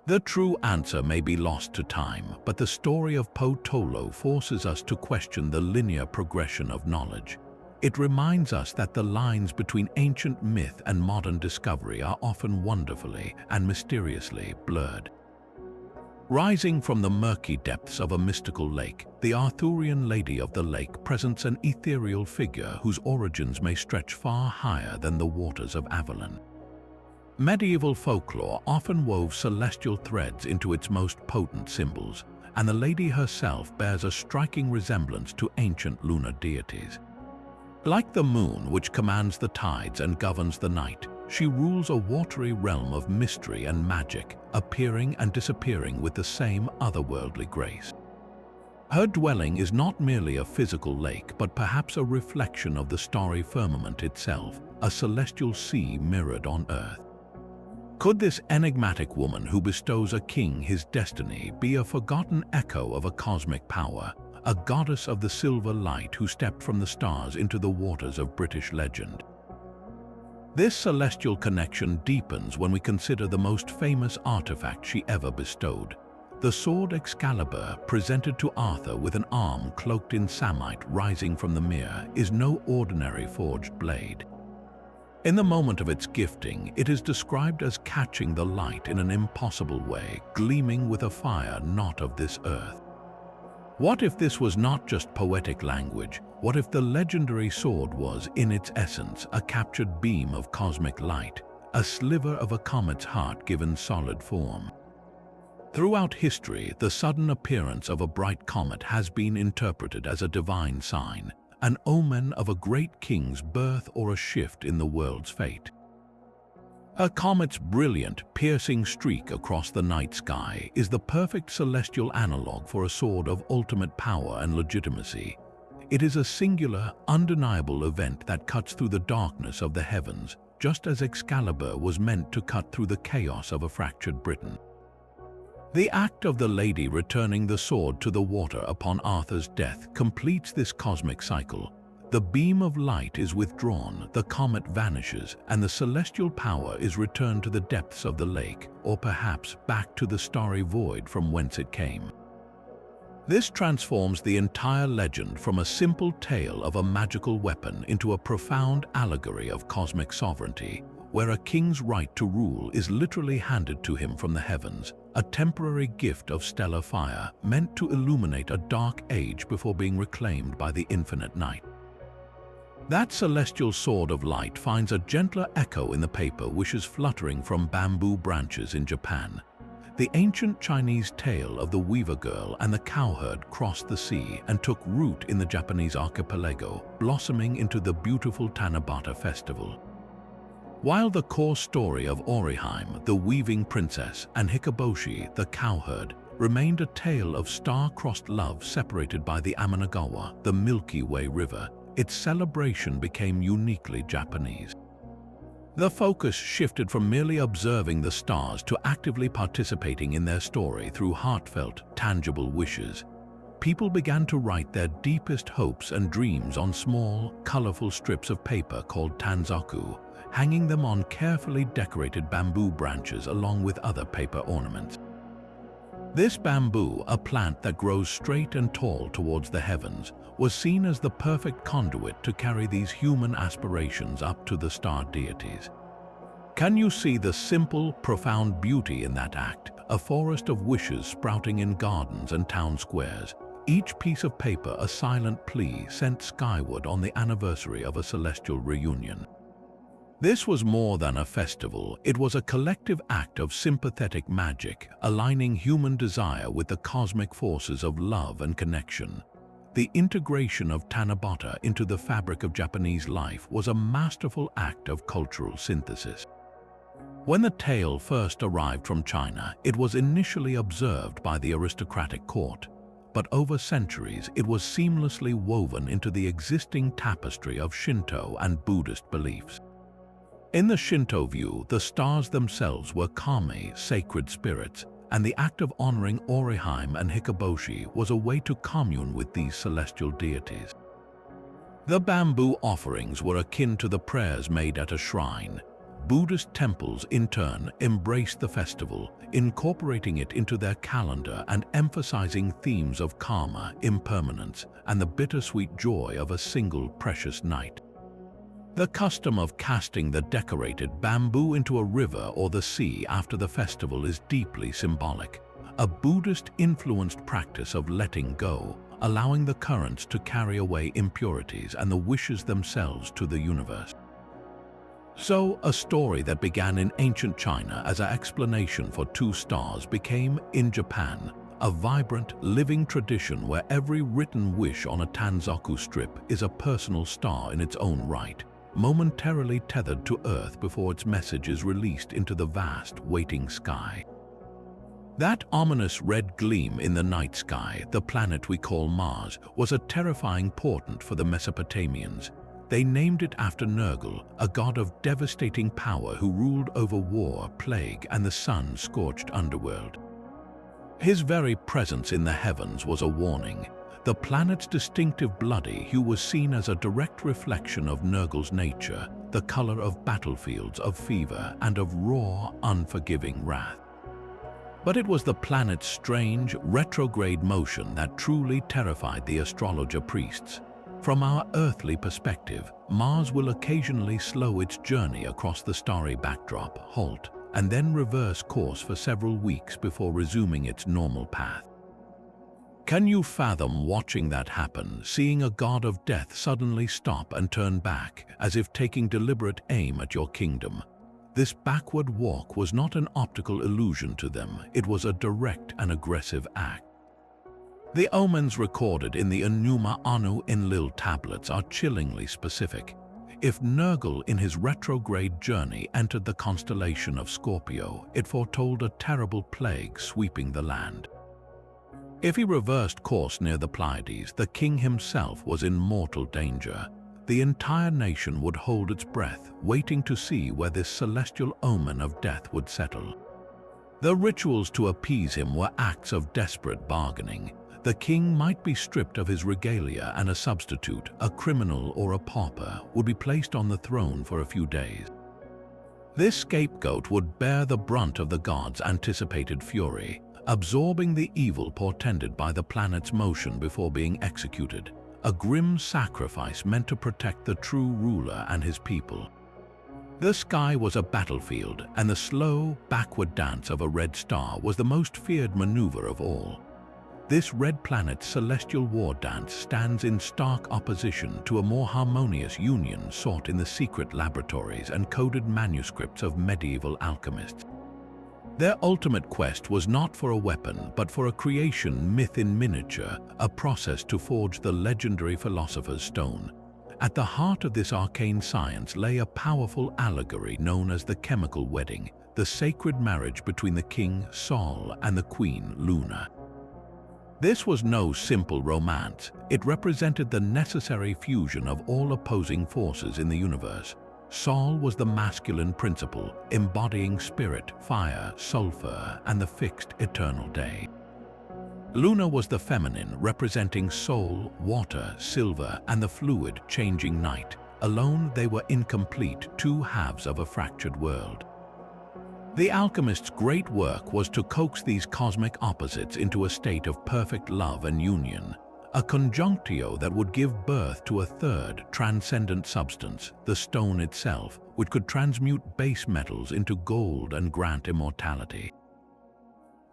The true answer may be lost to time, but the story of Po-Tolo forces us to question the linear progression of knowledge. It reminds us that the lines between ancient myth and modern discovery are often wonderfully and mysteriously blurred. Rising from the murky depths of a mystical lake, the Arthurian Lady of the Lake presents an ethereal figure whose origins may stretch far higher than the waters of Avalon. Medieval folklore often wove celestial threads into its most potent symbols, and the lady herself bears a striking resemblance to ancient lunar deities. Like the moon, which commands the tides and governs the night, she rules a watery realm of mystery and magic, appearing and disappearing with the same otherworldly grace. Her dwelling is not merely a physical lake, but perhaps a reflection of the starry firmament itself, a celestial sea mirrored on earth. Could this enigmatic woman who bestows a king his destiny be a forgotten echo of a cosmic power, a goddess of the silver light who stepped from the stars into the waters of British legend? This celestial connection deepens when we consider the most famous artifact she ever bestowed. The sword Excalibur, presented to Arthur with an arm cloaked in samite rising from the mere, is no ordinary forged blade. In the moment of its gifting, it is described as catching the light in an impossible way, gleaming with a fire not of this earth. What if this was not just poetic language? What if the legendary sword was, in its essence, a captured beam of cosmic light, a sliver of a comet's heart given solid form? Throughout history, the sudden appearance of a bright comet has been interpreted as a divine sign, an omen of a great king's birth or a shift in the world's fate. A comet's brilliant, piercing streak across the night sky is the perfect celestial analog for a sword of ultimate power and legitimacy. It is a singular, undeniable event that cuts through the darkness of the heavens, just as Excalibur was meant to cut through the chaos of a fractured Britain. The act of the lady returning the sword to the water upon Arthur's death completes this cosmic cycle. The beam of light is withdrawn, the comet vanishes, and the celestial power is returned to the depths of the lake, or perhaps back to the starry void from whence it came. This transforms the entire legend from a simple tale of a magical weapon into a profound allegory of cosmic sovereignty, where a king's right to rule is literally handed to him from the heavens, a temporary gift of stellar fire meant to illuminate a dark age before being reclaimed by the infinite night. That celestial sword of light finds a gentler echo in the paper wishes fluttering from bamboo branches in Japan. The ancient Chinese tale of the weaver girl and the cowherd crossed the sea and took root in the Japanese archipelago, blossoming into the beautiful Tanabata festival. While the core story of Oriheim, the weaving princess, and Hikoboshi, the cowherd, remained a tale of star-crossed love separated by the Amenagawa, the Milky Way River, its celebration became uniquely Japanese. The focus shifted from merely observing the stars to actively participating in their story through heartfelt, tangible wishes. People began to write their deepest hopes and dreams on small, colorful strips of paper called tanzaku, hanging them on carefully decorated bamboo branches along with other paper ornaments. This bamboo, a plant that grows straight and tall towards the heavens, was seen as the perfect conduit to carry these human aspirations up to the star deities. Can you see the simple, profound beauty in that act? A forest of wishes sprouting in gardens and town squares, each piece of paper a silent plea sent skyward on the anniversary of a celestial reunion. This was more than a festival, it was a collective act of sympathetic magic, aligning human desire with the cosmic forces of love and connection. The integration of Tanabata into the fabric of Japanese life was a masterful act of cultural synthesis. When the tale first arrived from China, it was initially observed by the aristocratic court, but over centuries it was seamlessly woven into the existing tapestry of Shinto and Buddhist beliefs. In the Shinto view, the stars themselves were kami, sacred spirits, and the act of honoring Orihime and Hikoboshi was a way to commune with these celestial deities. The bamboo offerings were akin to the prayers made at a shrine. Buddhist temples, in turn, embraced the festival, incorporating it into their calendar and emphasizing themes of karma, impermanence, and the bittersweet joy of a single precious night. The custom of casting the decorated bamboo into a river or the sea after the festival is deeply symbolic, a Buddhist-influenced practice of letting go, allowing the currents to carry away impurities and the wishes themselves to the universe. So, a story that began in ancient China as an explanation for two stars became, in Japan, a vibrant, living tradition where every written wish on a Tanzaku strip is a personal star in its own right, momentarily tethered to Earth before its message is released into the vast, waiting sky. That ominous red gleam in the night sky, the planet we call Mars, was a terrifying portent for the Mesopotamians. They named it after Nergal, a god of devastating power who ruled over war, plague, and the sun-scorched underworld. His very presence in the heavens was a warning. The planet's distinctive bloody hue was seen as a direct reflection of Nergal's nature, the color of battlefields, of fever, and of raw, unforgiving wrath. But it was the planet's strange, retrograde motion that truly terrified the astrologer priests. From our earthly perspective, Mars will occasionally slow its journey across the starry backdrop, halt, and then reverse course for several weeks before resuming its normal path. Can you fathom watching that happen, seeing a god of death suddenly stop and turn back, as if taking deliberate aim at your kingdom? This backward walk was not an optical illusion to them, it was a direct and aggressive act. The omens recorded in the Enuma Anu Enlil tablets are chillingly specific. If Nergal in his retrograde journey entered the constellation of Scorpio, it foretold a terrible plague sweeping the land. If he reversed course near the Pleiades, the king himself was in mortal danger. The entire nation would hold its breath, waiting to see where this celestial omen of death would settle. The rituals to appease him were acts of desperate bargaining. The king might be stripped of his regalia and a substitute, a criminal or a pauper, would be placed on the throne for a few days. This scapegoat would bear the brunt of the gods' anticipated fury, absorbing the evil portended by the planet's motion before being executed, a grim sacrifice meant to protect the true ruler and his people. The sky was a battlefield, and the slow, backward dance of a red star was the most feared maneuver of all. This red planet's celestial war dance stands in stark opposition to a more harmonious union sought in the secret laboratories and coded manuscripts of medieval alchemists. Their ultimate quest was not for a weapon, but for a creation myth in miniature, a process to forge the legendary philosopher's stone. At the heart of this arcane science lay a powerful allegory known as the chemical wedding, the sacred marriage between the king, Sol, and the queen, Luna. This was no simple romance. It represented the necessary fusion of all opposing forces in the universe. Sol was the masculine principle, embodying spirit, fire, sulfur, and the fixed eternal day. Luna was the feminine, representing soul, water, silver, and the fluid, changing night, alone they were incomplete, two halves of a fractured world. The alchemist's great work was to coax these cosmic opposites into a state of perfect love and union, a conjunctio that would give birth to a third transcendent substance, the stone itself, which could transmute base metals into gold and grant immortality.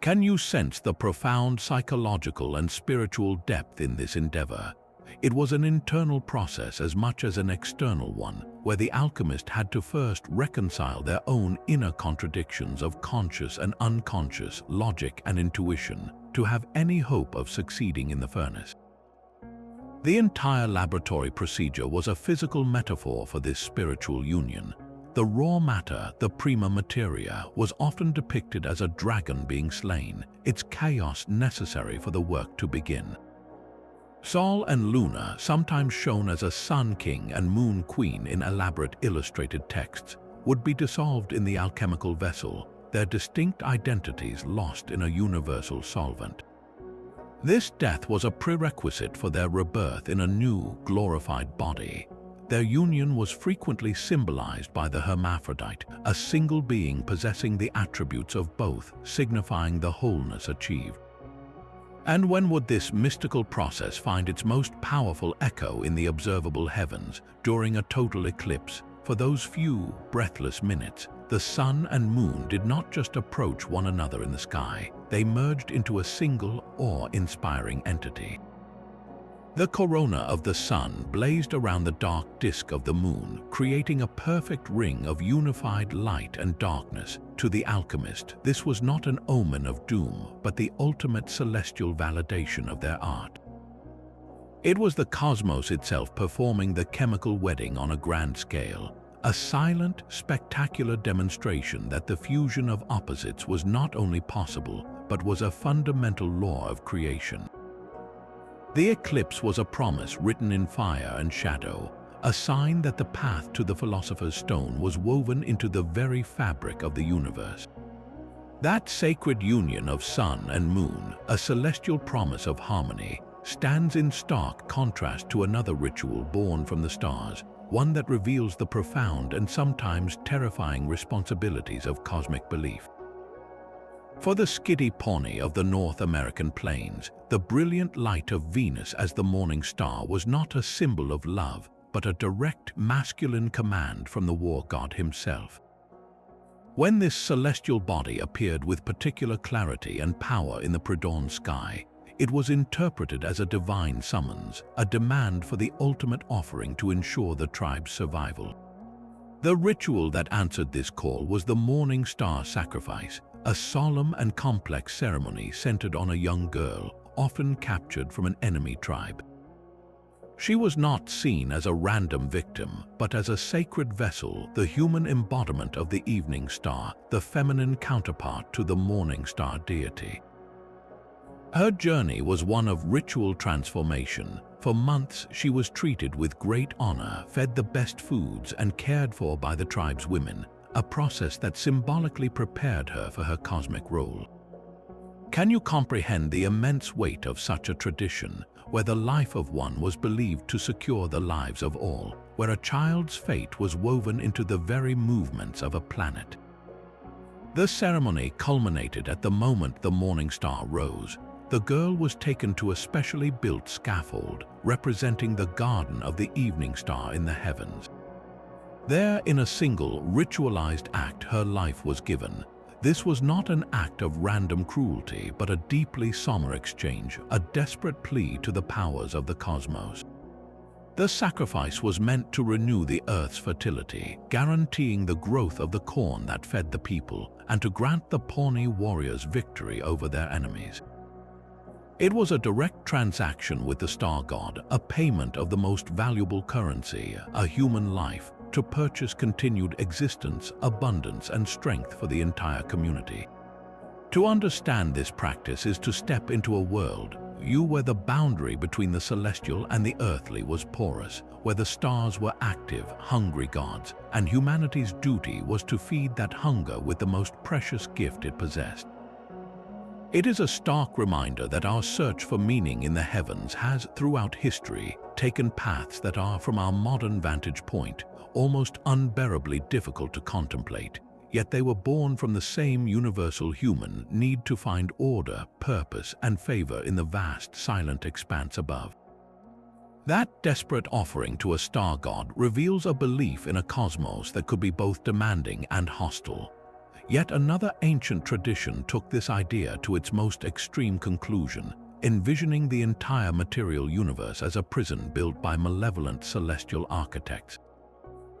Can you sense the profound psychological and spiritual depth in this endeavor? It was an internal process as much as an external one, where the alchemist had to first reconcile their own inner contradictions of conscious and unconscious, logic and intuition, to have any hope of succeeding in the furnace. The entire laboratory procedure was a physical metaphor for this spiritual union. The raw matter, the prima materia, was often depicted as a dragon being slain, its chaos necessary for the work to begin. Sol and Luna, sometimes shown as a sun king and moon queen in elaborate illustrated texts, would be dissolved in the alchemical vessel, their distinct identities lost in a universal solvent. This death was a prerequisite for their rebirth in a new, glorified body. Their union was frequently symbolized by the hermaphrodite, a single being possessing the attributes of both, signifying the wholeness achieved. And when would this mystical process find its most powerful echo in the observable heavens? During a total eclipse. For those few, breathless minutes, the sun and moon did not just approach one another in the sky, they merged into a single, awe-inspiring entity. The corona of the sun blazed around the dark disk of the moon, creating a perfect ring of unified light and darkness. To the alchemist, this was not an omen of doom, but the ultimate celestial validation of their art. It was the cosmos itself performing the chemical wedding on a grand scale, a silent, spectacular demonstration that the fusion of opposites was not only possible, but was a fundamental law of creation. The eclipse was a promise written in fire and shadow, a sign that the path to the philosopher's stone was woven into the very fabric of the universe. That sacred union of sun and moon, a celestial promise of harmony, stands in stark contrast to another ritual born from the stars, one that reveals the profound and sometimes terrifying responsibilities of cosmic belief. For the Skiddy Pawnee of the North American plains, the brilliant light of Venus as the morning star was not a symbol of love, but a direct masculine command from the war god himself. When this celestial body appeared with particular clarity and power in the pre-dawn sky, it was interpreted as a divine summons, a demand for the ultimate offering to ensure the tribe's survival. The ritual that answered this call was the morning star sacrifice, a solemn and complex ceremony centered on a young girl, often captured from an enemy tribe. She was not seen as a random victim, but as a sacred vessel, the human embodiment of the evening star, the feminine counterpart to the morning star deity. Her journey was one of ritual transformation. For months, she was treated with great honor, fed the best foods, and cared for by the tribe's women, a process that symbolically prepared her for her cosmic role. Can you comprehend the immense weight of such a tradition, where the life of one was believed to secure the lives of all, where a child's fate was woven into the very movements of a planet? The ceremony culminated at the moment the morning star rose. The girl was taken to a specially built scaffold, representing the garden of the evening star in the heavens. There, in a single, ritualized act, her life was given. This was not an act of random cruelty, but a deeply somber exchange, a desperate plea to the powers of the cosmos. The sacrifice was meant to renew the earth's fertility, guaranteeing the growth of the corn that fed the people, and to grant the Pawnee warriors victory over their enemies. It was a direct transaction with the star god, a payment of the most valuable currency, a human life, to purchase continued existence, abundance, and strength for the entire community. To understand this practice is to step into a world where the boundary between the celestial and the earthly was porous, where the stars were active, hungry gods, and humanity's duty was to feed that hunger with the most precious gift it possessed. It is a stark reminder that our search for meaning in the heavens has, throughout history, taken paths that are, from our modern vantage point, almost unbearably difficult to contemplate, yet they were born from the same universal human need to find order, purpose, and favor in the vast, silent expanse above. That desperate offering to a star god reveals a belief in a cosmos that could be both demanding and hostile. Yet another ancient tradition took this idea to its most extreme conclusion, envisioning the entire material universe as a prison built by malevolent celestial architects.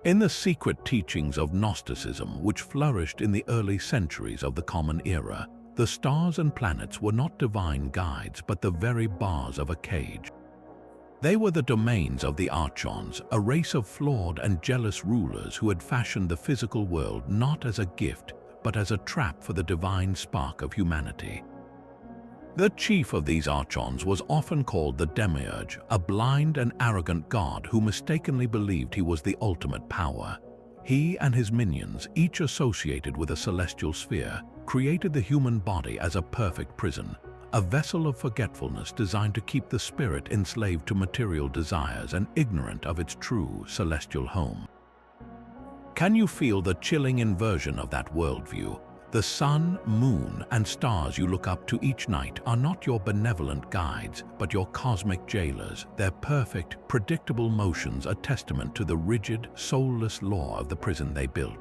In the secret teachings of Gnosticism, which flourished in the early centuries of the Common Era, the stars and planets were not divine guides but the very bars of a cage. They were the domains of the archons, a race of flawed and jealous rulers who had fashioned the physical world not as a gift, but as a trap for the divine spark of humanity. The chief of these archons was often called the demiurge, a blind and arrogant god who mistakenly believed he was the ultimate power. He and his minions, each associated with a celestial sphere, created the human body as a perfect prison, a vessel of forgetfulness designed to keep the spirit enslaved to material desires and ignorant of its true celestial home. Can you feel the chilling inversion of that worldview? The sun, moon, and stars you look up to each night are not your benevolent guides, but your cosmic jailers, their perfect, predictable motions a testament to the rigid, soulless law of the prison they built.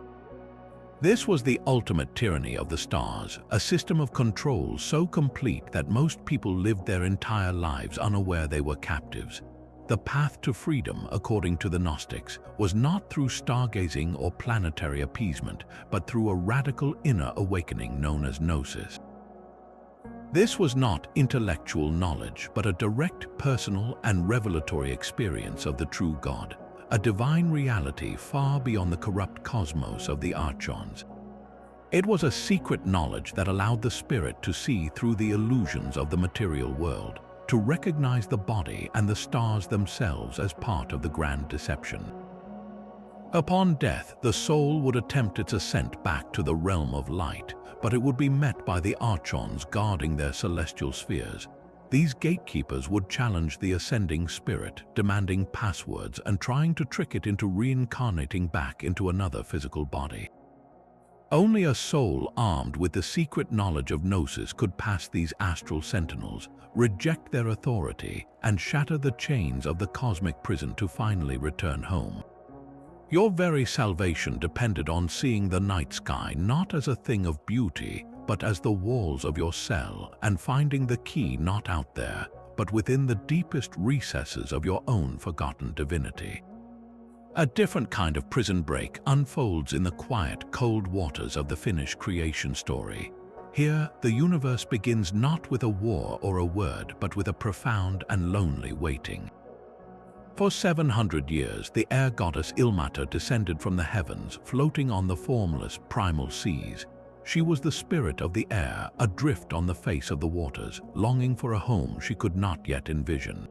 This was the ultimate tyranny of the stars, a system of control so complete that most people lived their entire lives unaware they were captives. The path to freedom, according to the Gnostics, was not through stargazing or planetary appeasement, but through a radical inner awakening known as gnosis. This was not intellectual knowledge, but a direct, personal, and revelatory experience of the true God, a divine reality far beyond the corrupt cosmos of the archons. It was a secret knowledge that allowed the spirit to see through the illusions of the material world, to recognize the body and the stars themselves as part of the grand deception. Upon death, the soul would attempt its ascent back to the realm of light, but it would be met by the archons guarding their celestial spheres. These gatekeepers would challenge the ascending spirit, demanding passwords and trying to trick it into reincarnating back into another physical body. Only a soul armed with the secret knowledge of gnosis could pass these astral sentinels, reject their authority, and shatter the chains of the cosmic prison to finally return home. Your very salvation depended on seeing the night sky not as a thing of beauty, but as the walls of your cell, and finding the key not out there, but within the deepest recesses of your own forgotten divinity. A different kind of prison break unfolds in the quiet, cold waters of the Finnish creation story. Here, the universe begins not with a war or a word, but with a profound and lonely waiting. For 700 years, the air goddess Ilmater descended from the heavens, floating on the formless, primal seas. She was the spirit of the air, adrift on the face of the waters, longing for a home she could not yet envision.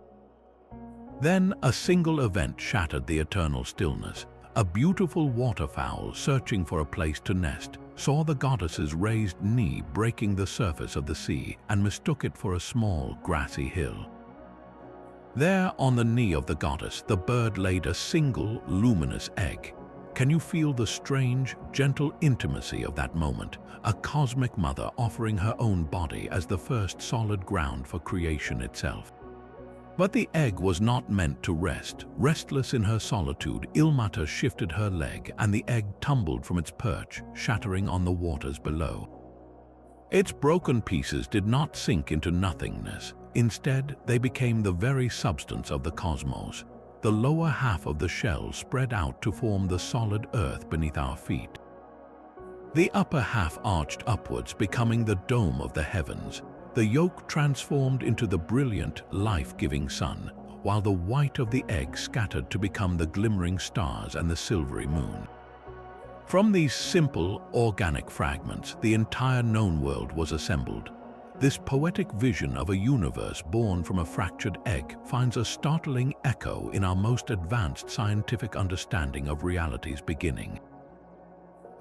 Then a single event shattered the eternal stillness. A beautiful waterfowl, searching for a place to nest, saw the goddess's raised knee breaking the surface of the sea and mistook it for a small, grassy hill. There, on the knee of the goddess, the bird laid a single, luminous egg. Can you feel the strange, gentle intimacy of that moment? A cosmic mother offering her own body as the first solid ground for creation itself. But the egg was not meant to rest. Restless in her solitude, Ilmater shifted her leg, and the egg tumbled from its perch, shattering on the waters below. Its broken pieces did not sink into nothingness. Instead, they became the very substance of the cosmos. The lower half of the shell spread out to form the solid earth beneath our feet. The upper half arched upwards, becoming the dome of the heavens. The yolk transformed into the brilliant, life-giving sun, while the white of the egg scattered to become the glimmering stars and the silvery moon. From these simple, organic fragments, the entire known world was assembled. This poetic vision of a universe born from a fractured egg finds a startling echo in our most advanced scientific understanding of reality's beginning.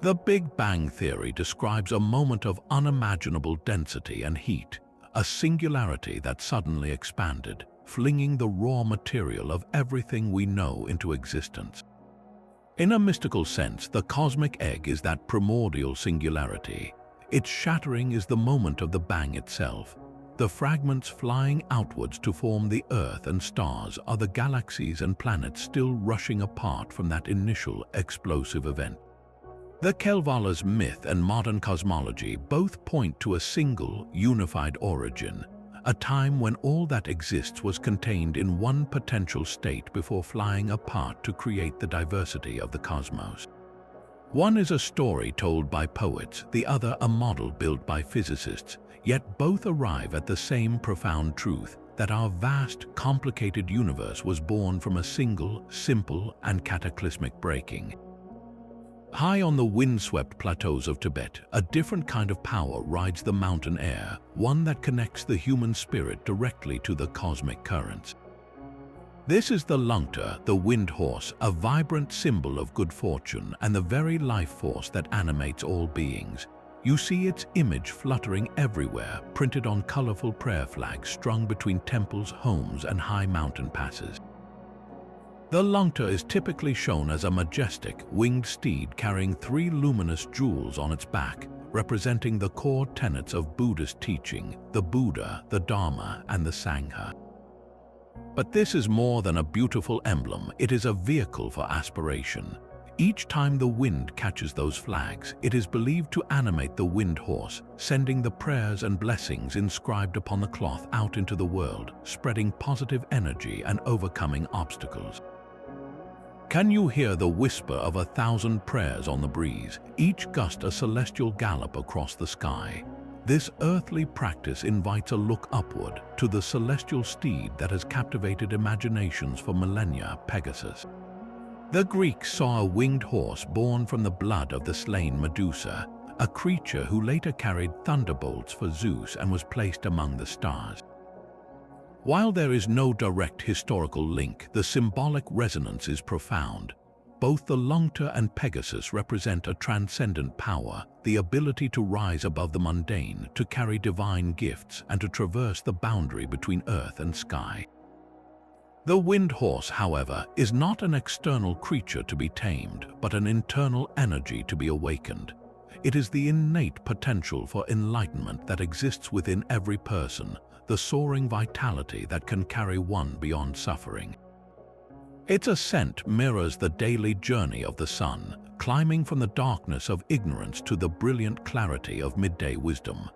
The Big Bang Theory describes a moment of unimaginable density and heat, a singularity that suddenly expanded, flinging the raw material of everything we know into existence. In a mystical sense, the cosmic egg is that primordial singularity. Its shattering is the moment of the bang itself. The fragments flying outwards to form the Earth and stars are the galaxies and planets still rushing apart from that initial explosive event. The Kalevalas myth and modern cosmology both point to a single, unified origin, a time when all that exists was contained in one potential state before flying apart to create the diversity of the cosmos. One is a story told by poets, the other a model built by physicists, yet both arrive at the same profound truth, that our vast, complicated universe was born from a single, simple, and cataclysmic breaking. High on the windswept plateaus of Tibet, a different kind of power rides the mountain air, one that connects the human spirit directly to the cosmic currents. This is the Lungta, the wind horse, a vibrant symbol of good fortune and the very life force that animates all beings. You see its image fluttering everywhere, printed on colorful prayer flags strung between temples, homes, and high mountain passes. The Lungta is typically shown as a majestic, winged steed carrying 3 luminous jewels on its back, representing the core tenets of Buddhist teaching, the Buddha, the Dharma, and the Sangha. But this is more than a beautiful emblem, it is a vehicle for aspiration. Each time the wind catches those flags, it is believed to animate the wind horse, sending the prayers and blessings inscribed upon the cloth out into the world, spreading positive energy and overcoming obstacles. Can you hear the whisper of 1,000 prayers on the breeze, each gust a celestial gallop across the sky? This earthly practice invites a look upward to the celestial steed that has captivated imaginations for millennia, Pegasus. The Greeks saw a winged horse born from the blood of the slain Medusa, a creature who later carried thunderbolts for Zeus and was placed among the stars. While there is no direct historical link, the symbolic resonance is profound. Both the Lungta and Pegasus represent a transcendent power, the ability to rise above the mundane, to carry divine gifts, and to traverse the boundary between earth and sky. The wind horse, however, is not an external creature to be tamed, but an internal energy to be awakened. It is the innate potential for enlightenment that exists within every person, the soaring vitality that can carry one beyond suffering. Its ascent mirrors the daily journey of the sun, climbing from the darkness of ignorance to the brilliant clarity of midday wisdom.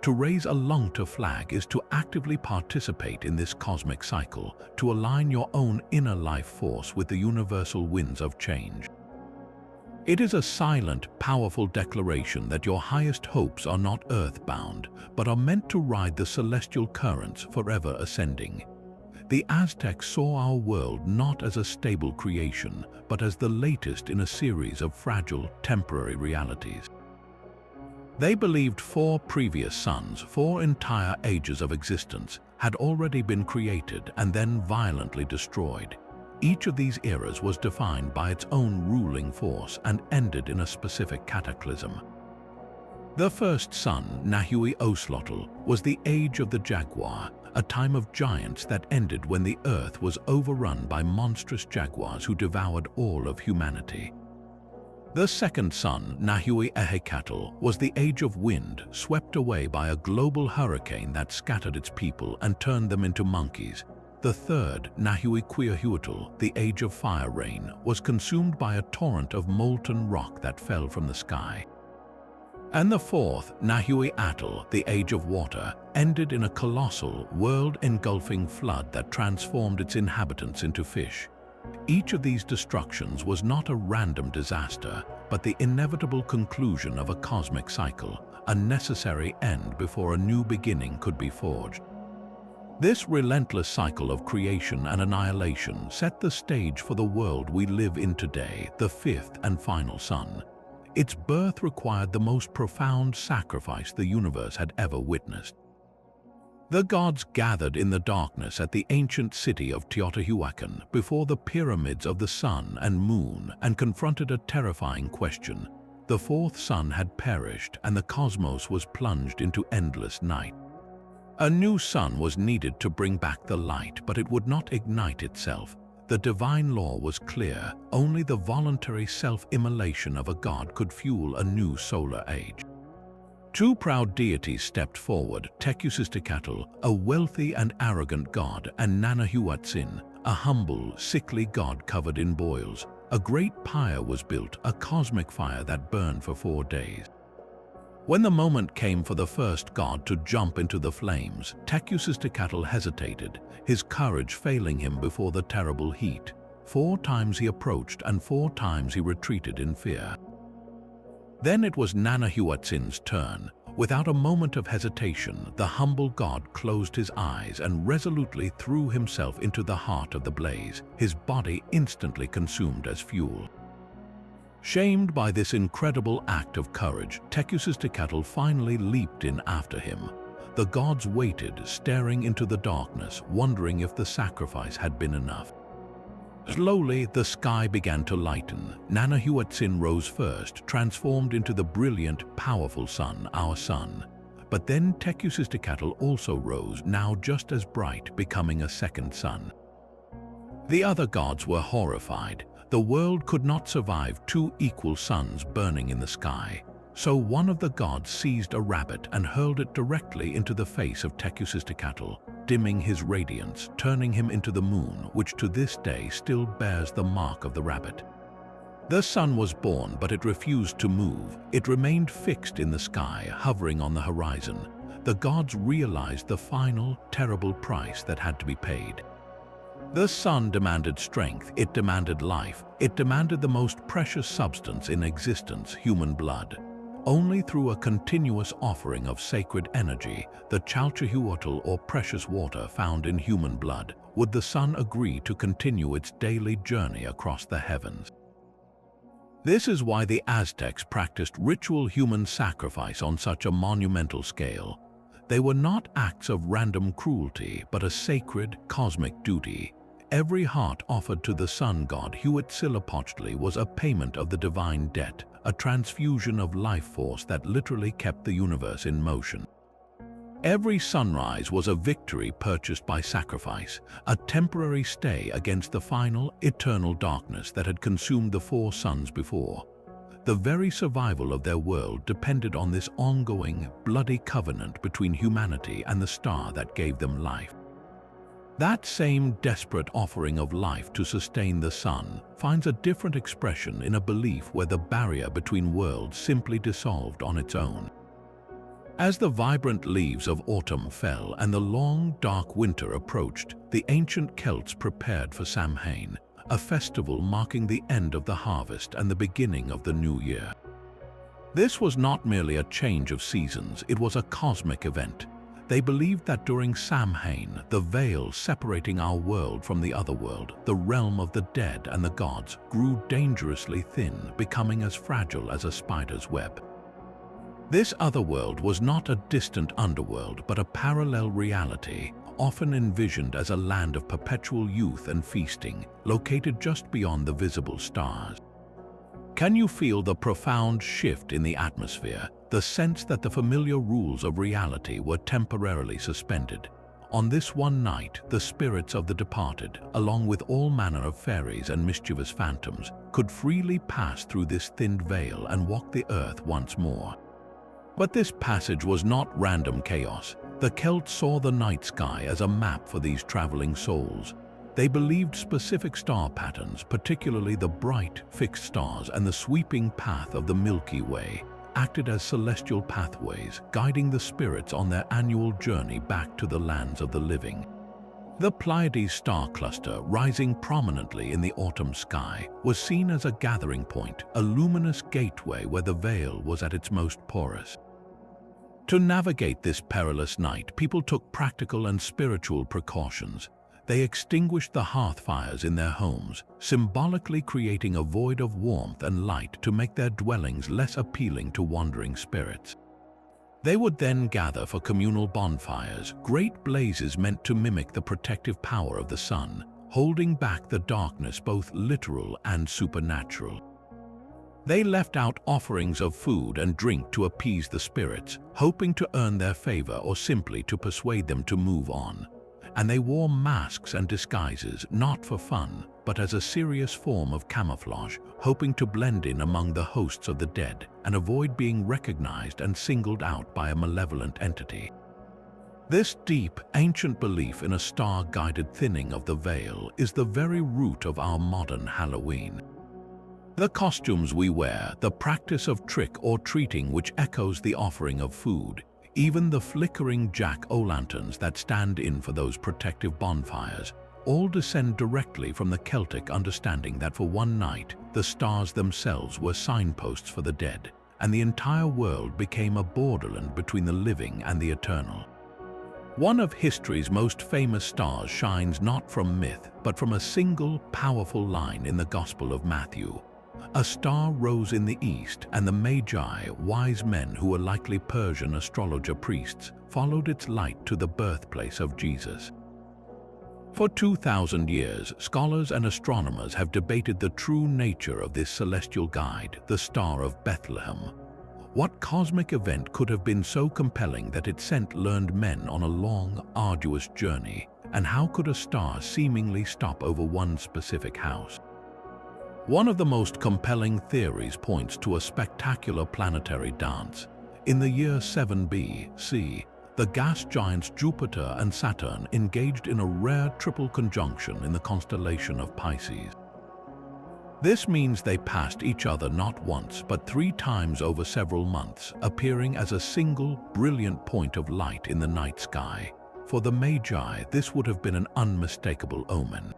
To raise a Lungta flag is to actively participate in this cosmic cycle, to align your own inner life force with the universal winds of change. It is a silent, powerful declaration that your highest hopes are not earthbound, but are meant to ride the celestial currents, forever ascending. The Aztecs saw our world not as a stable creation, but as the latest in a series of fragile, temporary realities. They believed 4 previous suns, 4 entire ages of existence, had already been created and then violently destroyed. Each of these eras was defined by its own ruling force and ended in a specific cataclysm. The first sun, Nahui Oslotl, was the age of the jaguar, a time of giants that ended when the earth was overrun by monstrous jaguars who devoured all of humanity. The second sun, Nahui Ehekatl, was the age of wind, swept away by a global hurricane that scattered its people and turned them into monkeys. The third, Nahui Quiahuatl, the age of fire rain, was consumed by a torrent of molten rock that fell from the sky. And the fourth, Nahui Atl, the age of water, ended in a colossal, world-engulfing flood that transformed its inhabitants into fish. Each of these destructions was not a random disaster, but the inevitable conclusion of a cosmic cycle, a necessary end before a new beginning could be forged. This relentless cycle of creation and annihilation set the stage for the world we live in today, the fifth and final sun. Its birth required the most profound sacrifice the universe had ever witnessed. The gods gathered in the darkness at the ancient city of Teotihuacan before the pyramids of the sun and moon and confronted a terrifying question. the fourth sun had perished and the cosmos was plunged into endless night. A new sun was needed to bring back the light, but it would not ignite itself. The divine law was clear: only the voluntary self-immolation of a god could fuel a new solar age. Two proud deities stepped forward: Tecutistecatl, a wealthy and arrogant god, and Nanahuatzin, a humble, sickly god covered in boils. A great pyre was built, a cosmic fire that burned for 4 days. When the moment came for the first god to jump into the flames, Tecutistecatl hesitated, his courage failing him before the terrible heat. 4 times he approached and 4 times he retreated in fear. Then it was Nanahuatzin's turn. Without a moment of hesitation, the humble god closed his eyes and resolutely threw himself into the heart of the blaze, his body instantly consumed as fuel. Shamed by this incredible act of courage, Tecutistecatl finally leaped in after him. The gods waited, staring into the darkness, wondering if the sacrifice had been enough. Slowly, the sky began to lighten. Nanahuatzin rose first, transformed into the brilliant, powerful sun, our sun. But then Tecutistecatl also rose, now just as bright, becoming a second sun. The other gods were horrified. The world could not survive 2 equal suns burning in the sky. So one of the gods seized a rabbit and hurled it directly into the face of Tecutistecatl, dimming his radiance, turning him into the moon, which to this day still bears the mark of the rabbit. The sun was born, but it refused to move. It remained fixed in the sky, hovering on the horizon. The gods realized the final, terrible price that had to be paid. The sun demanded strength, it demanded life, it demanded the most precious substance in existence, human blood. Only through a continuous offering of sacred energy, the Chalchihuatl or precious water found in human blood, would the sun agree to continue its daily journey across the heavens. This is why the Aztecs practiced ritual human sacrifice on such a monumental scale. They were not acts of random cruelty, but a sacred, cosmic duty. Every heart offered to the sun god Huitzilopochtli was a payment of the divine debt, a transfusion of life force that literally kept the universe in motion. Every sunrise was a victory purchased by sacrifice, a temporary stay against the final, eternal darkness that had consumed the 4 suns before. The very survival of their world depended on this ongoing, bloody covenant between humanity and the star that gave them life. That same desperate offering of life to sustain the sun finds a different expression in a belief where the barrier between worlds simply dissolved on its own. As the vibrant leaves of autumn fell and the long, dark winter approached, the ancient Celts prepared for Samhain, a festival marking the end of the harvest and the beginning of the new year. This was not merely a change of seasons, it was a cosmic event. They believed that during Samhain, the veil separating our world from the other world, the realm of the dead and the gods, grew dangerously thin, becoming as fragile as a spider's web. This other world was not a distant underworld, but a parallel reality, often envisioned as a land of perpetual youth and feasting, located just beyond the visible stars. Can you feel the profound shift in the atmosphere, the sense that the familiar rules of reality were temporarily suspended? On this one night, the spirits of the departed, along with all manner of fairies and mischievous phantoms, could freely pass through this thinned veil and walk the earth once more. But this passage was not random chaos. The Celts saw the night sky as a map for these traveling souls. They believed specific star patterns, particularly the bright, fixed stars and the sweeping path of the Milky Way, acted as celestial pathways, guiding the spirits on their annual journey back to the lands of the living. The Pleiades star cluster, rising prominently in the autumn sky, was seen as a gathering point, a luminous gateway where the veil was at its most porous. To navigate this perilous night, people took practical and spiritual precautions. They extinguished the hearth fires in their homes, symbolically creating a void of warmth and light to make their dwellings less appealing to wandering spirits. They would then gather for communal bonfires, great blazes meant to mimic the protective power of the sun, holding back the darkness, both literal and supernatural. They left out offerings of food and drink to appease the spirits, hoping to earn their favor or simply to persuade them to move on. And they wore masks and disguises not for fun, but as a serious form of camouflage, hoping to blend in among the hosts of the dead and avoid being recognized and singled out by a malevolent entity. This deep, ancient belief in a star-guided thinning of the veil is the very root of our modern Halloween. The costumes we wear, the practice of trick-or-treating which echoes the offering of food, even the flickering jack-o'-lanterns that stand in for those protective bonfires, all descend directly from the Celtic understanding that for one night, the stars themselves were signposts for the dead, and the entire world became a borderland between the living and the eternal. One of history's most famous stars shines not from myth, but from a single, powerful line in the Gospel of Matthew. A star rose in the east, and the Magi, wise men who were likely Persian astrologer priests, followed its light to the birthplace of Jesus. For 2,000 years, scholars and astronomers have debated the true nature of this celestial guide, the Star of Bethlehem. What cosmic event could have been so compelling that it sent learned men on a long, arduous journey, and how could a star seemingly stop over one specific house? One of the most compelling theories points to a spectacular planetary dance. In the year 7 B.C., the gas giants Jupiter and Saturn engaged in a rare triple conjunction in the constellation of Pisces. This means they passed each other not once but 3 times over several months, appearing as a single, brilliant point of light in the night sky. For the Magi, this would have been an unmistakable omen.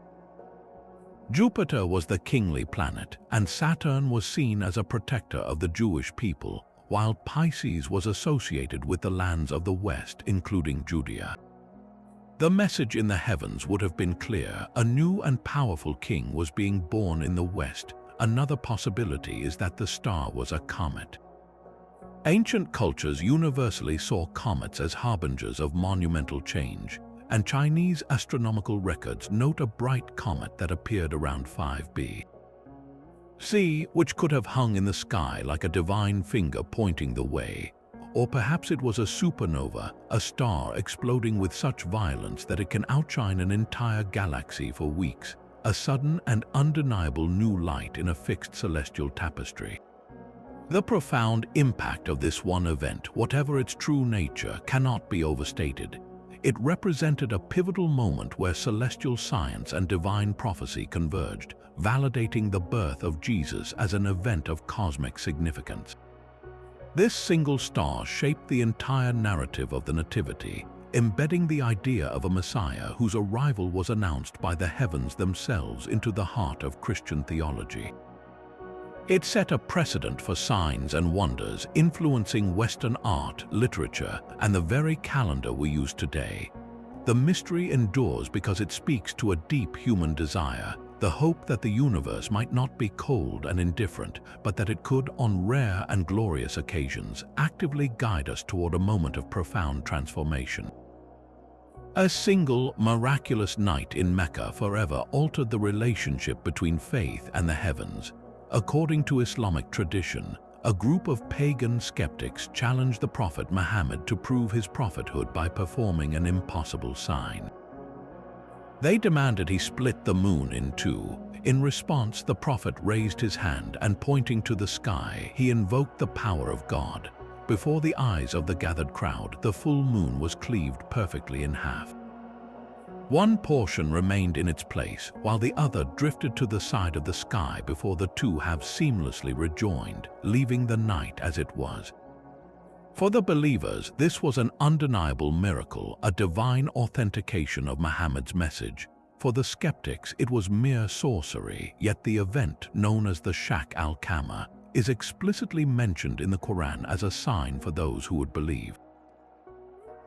Jupiter was the kingly planet, and Saturn was seen as a protector of the Jewish people, while Pisces was associated with the lands of the West, including Judea. The message in the heavens would have been clear: a new and powerful king was being born in the West. Another possibility is that the star was a comet. Ancient cultures universally saw comets as harbingers of monumental change, and Chinese astronomical records note a bright comet that appeared around 5 B.C., which could have hung in the sky like a divine finger pointing the way. Or perhaps it was a supernova, a star exploding with such violence that it can outshine an entire galaxy for weeks, a sudden and undeniable new light in a fixed celestial tapestry. The profound impact of this one event, whatever its true nature, cannot be overstated. It represented a pivotal moment where celestial science and divine prophecy converged, validating the birth of Jesus as an event of cosmic significance. This single star shaped the entire narrative of the Nativity, embedding the idea of a Messiah whose arrival was announced by the heavens themselves into the heart of Christian theology. It set a precedent for signs and wonders, influencing Western art, literature, and the very calendar we use today. The mystery endures because it speaks to a deep human desire, the hope that the universe might not be cold and indifferent, but that it could, on rare and glorious occasions, actively guide us toward a moment of profound transformation. A single, miraculous night in Mecca forever altered the relationship between faith and the heavens. According to Islamic tradition, a group of pagan skeptics challenged the Prophet Muhammad to prove his prophethood by performing an impossible sign. They demanded he split the moon in two. In response, the Prophet raised his hand and, pointing to the sky, he invoked the power of God. Before the eyes of the gathered crowd, the full moon was cleaved perfectly in half. One portion remained in its place, while the other drifted to the side of the sky before the two halves seamlessly rejoined, leaving the night as it was. For the believers, this was an undeniable miracle, a divine authentication of Muhammad's message. For the skeptics, it was mere sorcery, yet the event, known as the Shak al-Qamar, is explicitly mentioned in the Quran as a sign for those who would believe.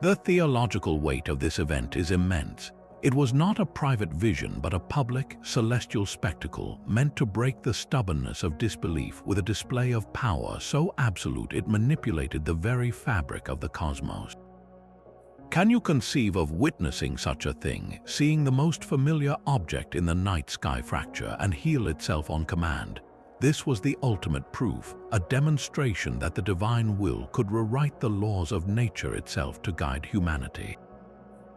The theological weight of this event is immense. It was not a private vision but a public, celestial spectacle meant to break the stubbornness of disbelief with a display of power so absolute it manipulated the very fabric of the cosmos. Can you conceive of witnessing such a thing, seeing the most familiar object in the night sky fracture and heal itself on command? This was the ultimate proof, a demonstration that the divine will could rewrite the laws of nature itself to guide humanity.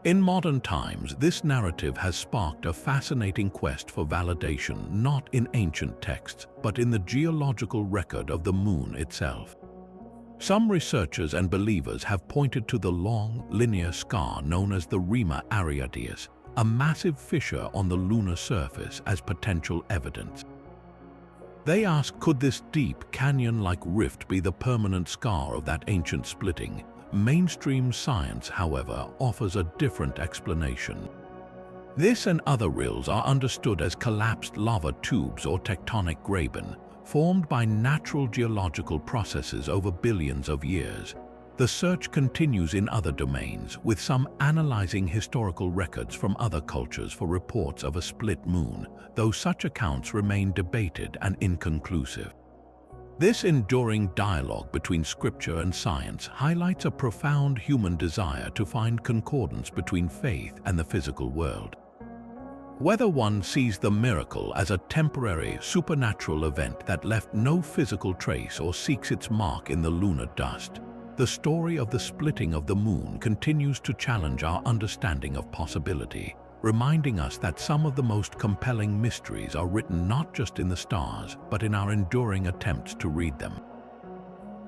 In modern times, this narrative has sparked a fascinating quest for validation not in ancient texts, but in the geological record of the moon itself. Some researchers and believers have pointed to the long, linear scar known as the Rima Ariadeus, a massive fissure on the lunar surface, as potential evidence. They ask, could this deep, canyon-like rift be the permanent scar of that ancient splitting? Mainstream science, however, offers a different explanation. This and other rills are understood as collapsed lava tubes or tectonic graben, formed by natural geological processes over billions of years. The search continues in other domains, with some analyzing historical records from other cultures for reports of a split moon, though such accounts remain debated and inconclusive. This enduring dialogue between scripture and science highlights a profound human desire to find concordance between faith and the physical world. Whether one sees the miracle as a temporary, supernatural event that left no physical trace or seeks its mark in the lunar dust, the story of the splitting of the moon continues to challenge our understanding of possibility, reminding us that some of the most compelling mysteries are written not just in the stars, but in our enduring attempts to read them.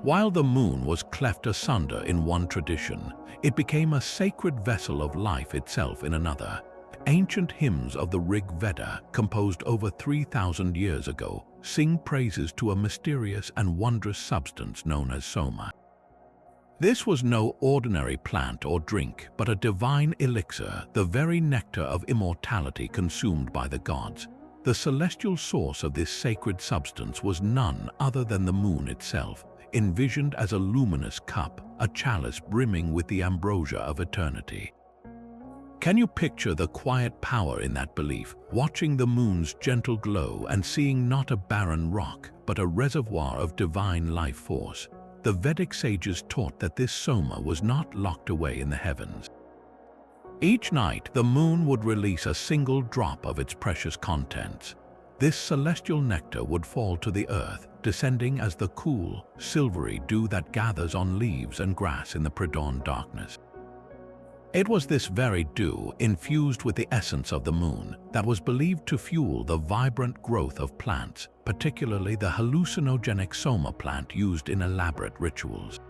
While the moon was cleft asunder in one tradition, it became a sacred vessel of life itself in another. Ancient hymns of the Rig Veda, composed over 3,000 years ago, sing praises to a mysterious and wondrous substance known as soma. This was no ordinary plant or drink, but a divine elixir, the very nectar of immortality consumed by the gods. The celestial source of this sacred substance was none other than the moon itself, envisioned as a luminous cup, a chalice brimming with the ambrosia of eternity. Can you picture the quiet power in that belief, watching the moon's gentle glow and seeing not a barren rock, but a reservoir of divine life force? The Vedic sages taught that this soma was not locked away in the heavens. Each night, the moon would release a single drop of its precious contents. This celestial nectar would fall to the earth, descending as the cool, silvery dew that gathers on leaves and grass in the pre-dawn darkness. It was this very dew, infused with the essence of the moon, that was believed to fuel the vibrant growth of plants, particularly the hallucinogenic soma plant used in elaborate rituals.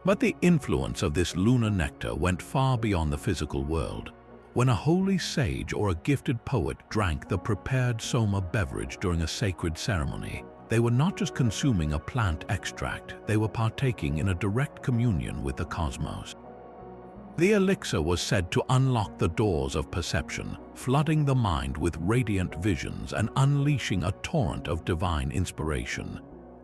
But the influence of this lunar nectar went far beyond the physical world. When a holy sage or a gifted poet drank the prepared soma beverage during a sacred ceremony, they were not just consuming a plant extract, they were partaking in a direct communion with the cosmos. The elixir was said to unlock the doors of perception, flooding the mind with radiant visions and unleashing a torrent of divine inspiration.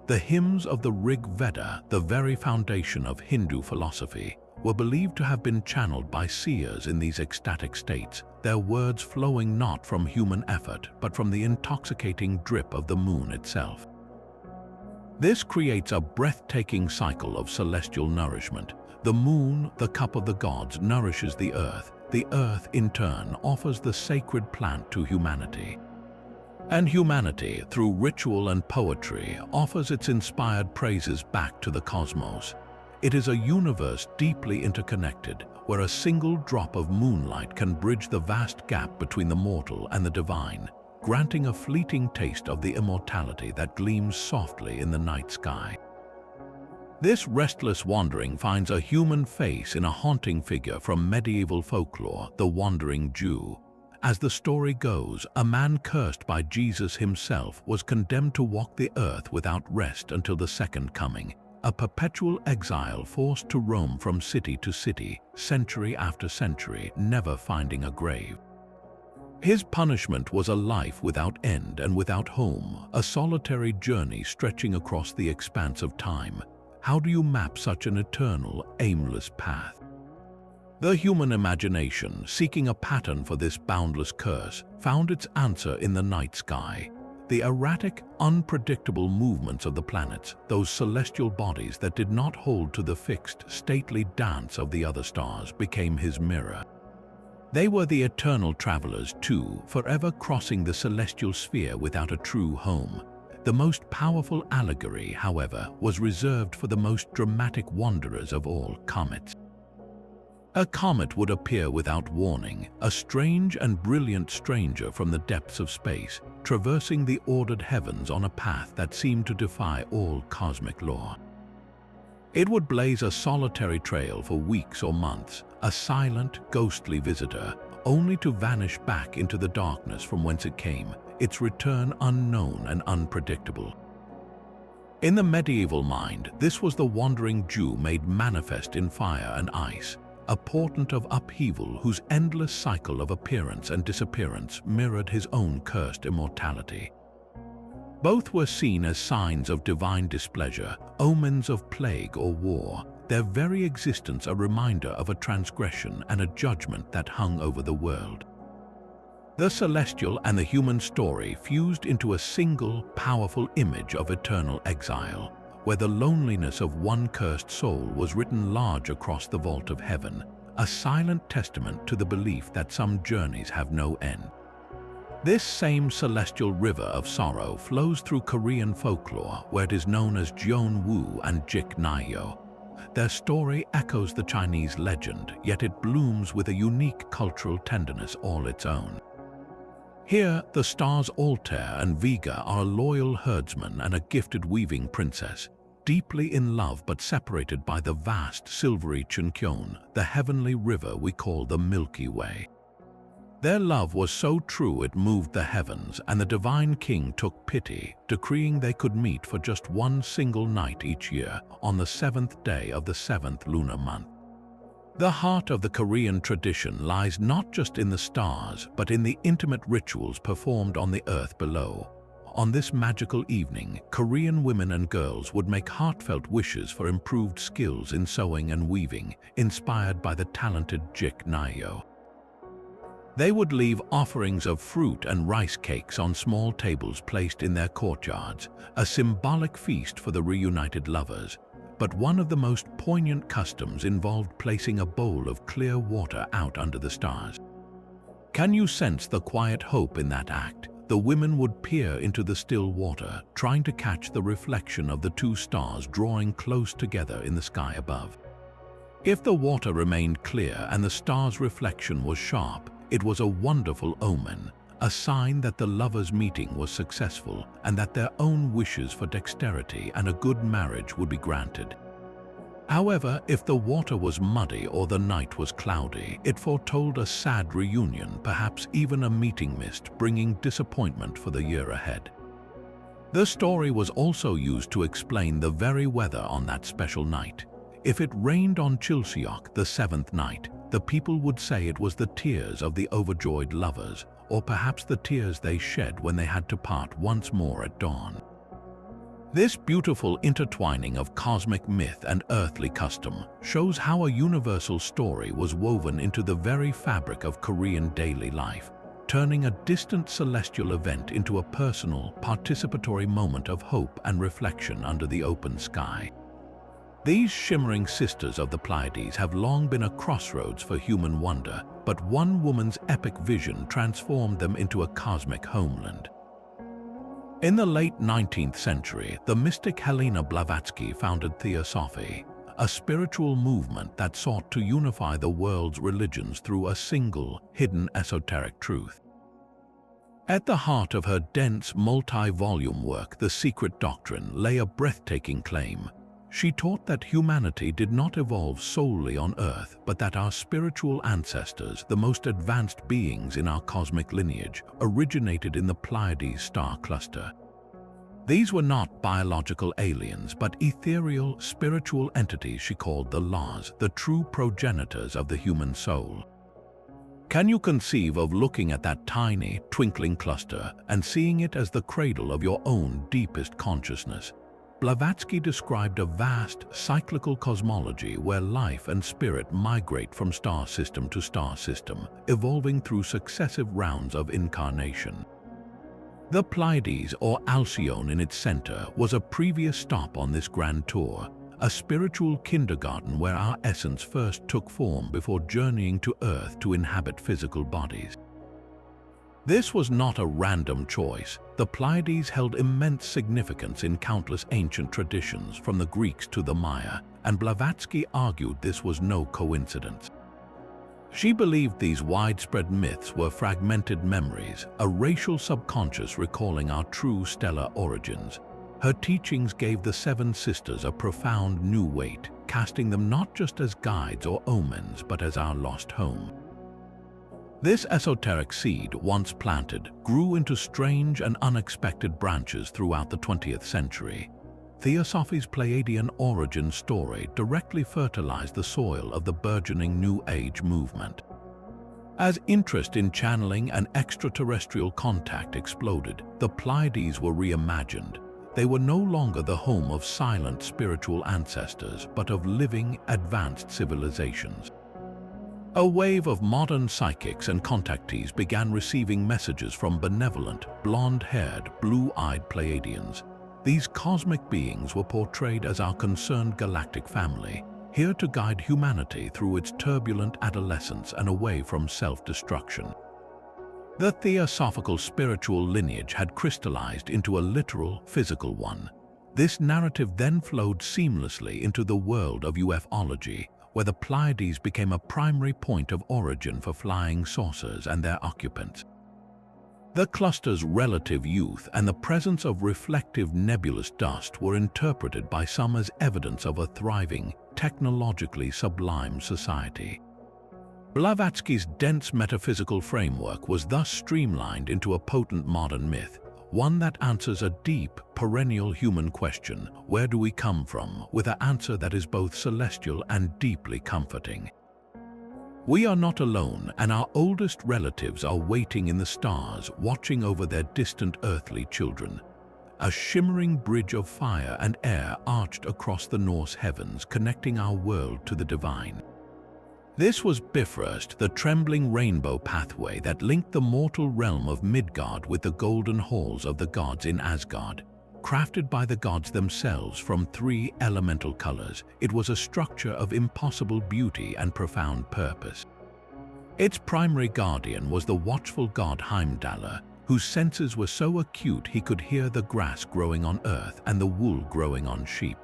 The hymns of the Rig Veda, the very foundation of Hindu philosophy, were believed to have been channeled by seers in these ecstatic states, their words flowing not from human effort, but from the intoxicating drip of the moon itself. This creates a breathtaking cycle of celestial nourishment. The moon, the cup of the gods, nourishes the earth. The earth, in turn, offers the sacred plant to humanity. And humanity, through ritual and poetry, offers its inspired praises back to the cosmos. It is a universe deeply interconnected, where a single drop of moonlight can bridge the vast gap between the mortal and the divine, granting a fleeting taste of the immortality that gleams softly in the night sky. This restless wandering finds a human face in a haunting figure from medieval folklore, the Wandering Jew. As the story goes, a man cursed by Jesus himself was condemned to walk the earth without rest until the second coming, a perpetual exile forced to roam from city to city, century after century, never finding a grave. His punishment was a life without end and without home, a solitary journey stretching across the expanse of time. How do you map such an eternal, aimless path? The human imagination, seeking a pattern for this boundless curse, found its answer in the night sky. The erratic, unpredictable movements of the planets, those celestial bodies that did not hold to the fixed, stately dance of the other stars, became his mirror. They were the eternal travelers too, forever crossing the celestial sphere without a true home. The most powerful allegory, however, was reserved for the most dramatic wanderers of all, comets. A comet would appear without warning, a strange and brilliant stranger from the depths of space, traversing the ordered heavens on a path that seemed to defy all cosmic law. It would blaze a solitary trail for weeks or months, a silent, ghostly visitor, only to vanish back into the darkness from whence it came, its return unknown and unpredictable. In the medieval mind, this was the wandering Jew made manifest in fire and ice, a portent of upheaval whose endless cycle of appearance and disappearance mirrored his own cursed immortality. Both were seen as signs of divine displeasure, omens of plague or war, their very existence a reminder of a transgression and a judgment that hung over the world. The celestial and the human story fused into a single, powerful image of eternal exile, where the loneliness of one cursed soul was written large across the vault of heaven, a silent testament to the belief that some journeys have no end. This same celestial river of sorrow flows through Korean folklore, where it is known as Jeonwoo and Jik Nyeyo. Their story echoes the Chinese legend, yet it blooms with a unique cultural tenderness all its own. Here, the stars Altair and Vega are a loyal herdsman and a gifted weaving princess, deeply in love but separated by the vast silvery Chunkyong, the heavenly river we call the Milky Way. Their love was so true it moved the heavens, and the divine king took pity, decreeing they could meet for just one single night each year, on the 7th day of the 7th lunar month. The heart of the Korean tradition lies not just in the stars, but in the intimate rituals performed on the earth below. On this magical evening, Korean women and girls would make heartfelt wishes for improved skills in sewing and weaving, inspired by the talented Jik Nyeyo. They would leave offerings of fruit and rice cakes on small tables placed in their courtyards, a symbolic feast for the reunited lovers. But one of the most poignant customs involved placing a bowl of clear water out under the stars. Can you sense the quiet hope in that act? The women would peer into the still water, trying to catch the reflection of the two stars drawing close together in the sky above. If the water remained clear and the star's reflection was sharp, it was a wonderful omen, a sign that the lovers' meeting was successful and that their own wishes for dexterity and a good marriage would be granted. However, if the water was muddy or the night was cloudy, it foretold a sad reunion, perhaps even a meeting missed, bringing disappointment for the year ahead. The story was also used to explain the very weather on that special night. If it rained on Chilseok, the 7th night, the people would say it was the tears of the overjoyed lovers, or perhaps the tears they shed when they had to part once more at dawn. This beautiful intertwining of cosmic myth and earthly custom shows how a universal story was woven into the very fabric of Korean daily life, turning a distant celestial event into a personal, participatory moment of hope and reflection under the open sky. These shimmering sisters of the Pleiades have long been a crossroads for human wonder, but one woman's epic vision transformed them into a cosmic homeland. In the late 19th century, the mystic Helena Blavatsky founded Theosophy, a spiritual movement that sought to unify the world's religions through a single, hidden esoteric truth. At the heart of her dense, multi-volume work, The Secret Doctrine, lay a breathtaking claim. She taught that humanity did not evolve solely on Earth, but that our spiritual ancestors, the most advanced beings in our cosmic lineage, originated in the Pleiades star cluster. These were not biological aliens, but ethereal, spiritual entities she called the laws, the true progenitors of the human soul. Can you conceive of looking at that tiny, twinkling cluster and seeing it as the cradle of your own deepest consciousness? Blavatsky described a vast, cyclical cosmology where life and spirit migrate from star system to star system, evolving through successive rounds of incarnation. The Pleiades, or Alcyone in its center, was a previous stop on this grand tour, a spiritual kindergarten where our essence first took form before journeying to Earth to inhabit physical bodies. This was not a random choice. The Pleiades held immense significance in countless ancient traditions, from the Greeks to the Maya, and Blavatsky argued this was no coincidence. She believed these widespread myths were fragmented memories, a racial subconscious recalling our true stellar origins. Her teachings gave the Seven Sisters a profound new weight, casting them not just as guides or omens, but as our lost home. This esoteric seed, once planted, grew into strange and unexpected branches throughout the 20th century. Theosophy's Pleiadian origin story directly fertilized the soil of the burgeoning New Age movement. As interest in channeling and extraterrestrial contact exploded, the Pleiades were reimagined. They were no longer the home of silent spiritual ancestors, but of living, advanced civilizations. A wave of modern psychics and contactees began receiving messages from benevolent, blonde-haired, blue-eyed Pleiadians. These cosmic beings were portrayed as our concerned galactic family, here to guide humanity through its turbulent adolescence and away from self-destruction. The theosophical spiritual lineage had crystallized into a literal, physical one. This narrative then flowed seamlessly into the world of ufology, where the Pleiades became a primary point of origin for flying saucers and their occupants. The cluster's relative youth and the presence of reflective nebulous dust were interpreted by some as evidence of a thriving, technologically sublime society. Blavatsky's dense metaphysical framework was thus streamlined into a potent modern myth, one that answers a deep, perennial human question: where do we come from, with an answer that is both celestial and deeply comforting. We are not alone, and our oldest relatives are waiting in the stars, watching over their distant earthly children. A shimmering bridge of fire and air arched across the Norse heavens, connecting our world to the divine. This was Bifrost, the trembling rainbow pathway that linked the mortal realm of Midgard with the golden halls of the gods in Asgard. Crafted by the gods themselves from 3 elemental colors, it was a structure of impossible beauty and profound purpose. Its primary guardian was the watchful god Heimdallr, whose senses were so acute he could hear the grass growing on earth and the wool growing on sheep.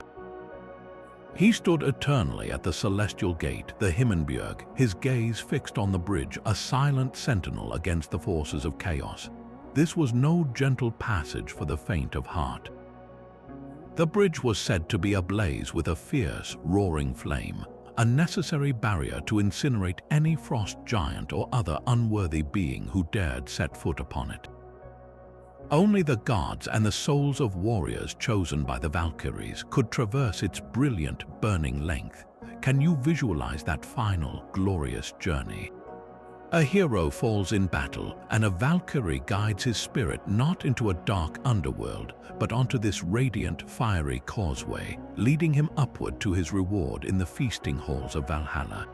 He stood eternally at the celestial gate, the Himmelbjerg, his gaze fixed on the bridge, a silent sentinel against the forces of chaos. This was no gentle passage for the faint of heart. The bridge was said to be ablaze with a fierce, roaring flame, a necessary barrier to incinerate any frost giant or other unworthy being who dared set foot upon it. Only the gods and the souls of warriors chosen by the Valkyries could traverse its brilliant, burning length. Can you visualize that final, glorious journey? A hero falls in battle, and a Valkyrie guides his spirit not into a dark underworld, but onto this radiant, fiery causeway, leading him upward to his reward in the feasting halls of Valhalla.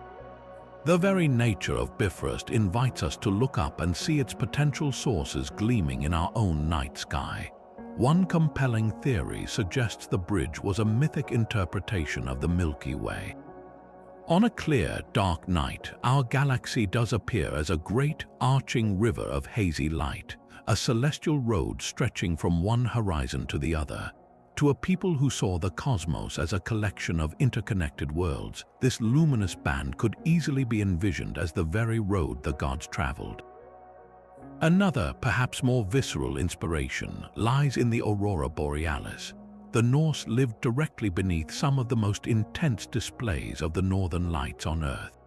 The very nature of Bifrost invites us to look up and see its potential sources gleaming in our own night sky. One compelling theory suggests the bridge was a mythic interpretation of the Milky Way. On a clear, dark night, our galaxy does appear as a great, arching river of hazy light, a celestial road stretching from one horizon to the other. To a people who saw the cosmos as a collection of interconnected worlds, this luminous band could easily be envisioned as the very road the gods traveled. Another, perhaps more visceral inspiration lies in the aurora borealis. The Norse lived directly beneath some of the most intense displays of the northern lights on Earth.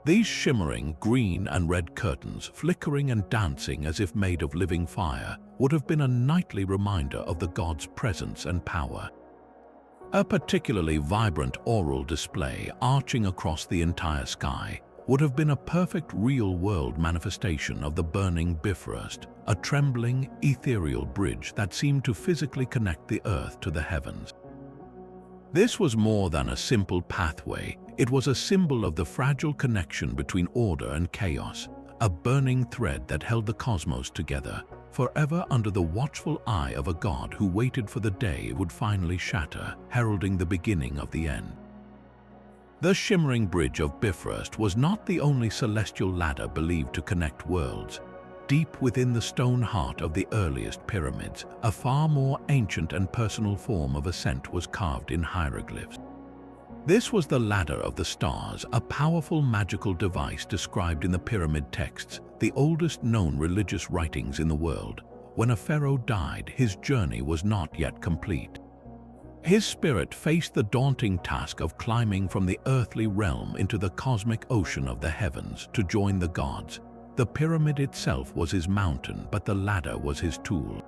These shimmering green and red curtains, flickering and dancing as if made of living fire, would have been a nightly reminder of the gods' presence and power. A particularly vibrant auroral display arching across the entire sky would have been a perfect real-world manifestation of the burning Bifrost, a trembling, ethereal bridge that seemed to physically connect the earth to the heavens. This was more than a simple pathway. It was a symbol of the fragile connection between order and chaos, a burning thread that held the cosmos together, forever under the watchful eye of a god who waited for the day it would finally shatter, heralding the beginning of the end. The shimmering bridge of Bifrost was not the only celestial ladder believed to connect worlds. deep within the stone heart of the earliest pyramids, a far more ancient and personal form of ascent was carved in hieroglyphs. This was the ladder of the stars, a powerful magical device described in the pyramid texts, the oldest known religious writings in the world. When a pharaoh died, his journey was not yet complete. His spirit faced the daunting task of climbing from the earthly realm into the cosmic ocean of the heavens to join the gods. The pyramid itself was his mountain, but the ladder was his tool.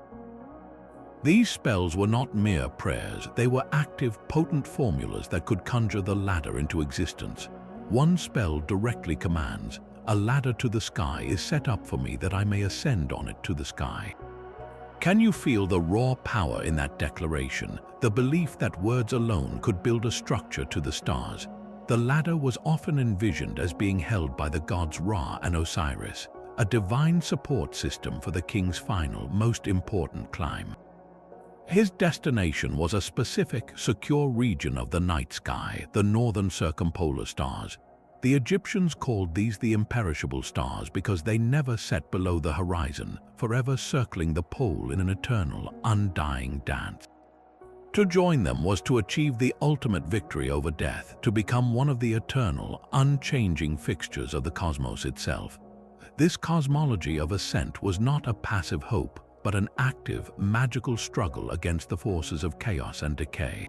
These spells were not mere prayers, they were active, potent formulas that could conjure the ladder into existence. One spell directly commands, "A ladder to the sky is set up for me that I may ascend on it to the sky." Can you feel the raw power in that declaration, the belief that words alone could build a structure to the stars? The ladder was often envisioned as being held by the gods Ra and Osiris, a divine support system for the king's final, most important climb. His destination was a specific, secure region of the night sky, the northern circumpolar stars. The Egyptians called these the imperishable stars because they never set below the horizon, forever circling the pole in an eternal, undying dance. To join them was to achieve the ultimate victory over death, to become one of the eternal, unchanging fixtures of the cosmos itself. This cosmology of ascent was not a passive hope, but an active, magical struggle against the forces of chaos and decay.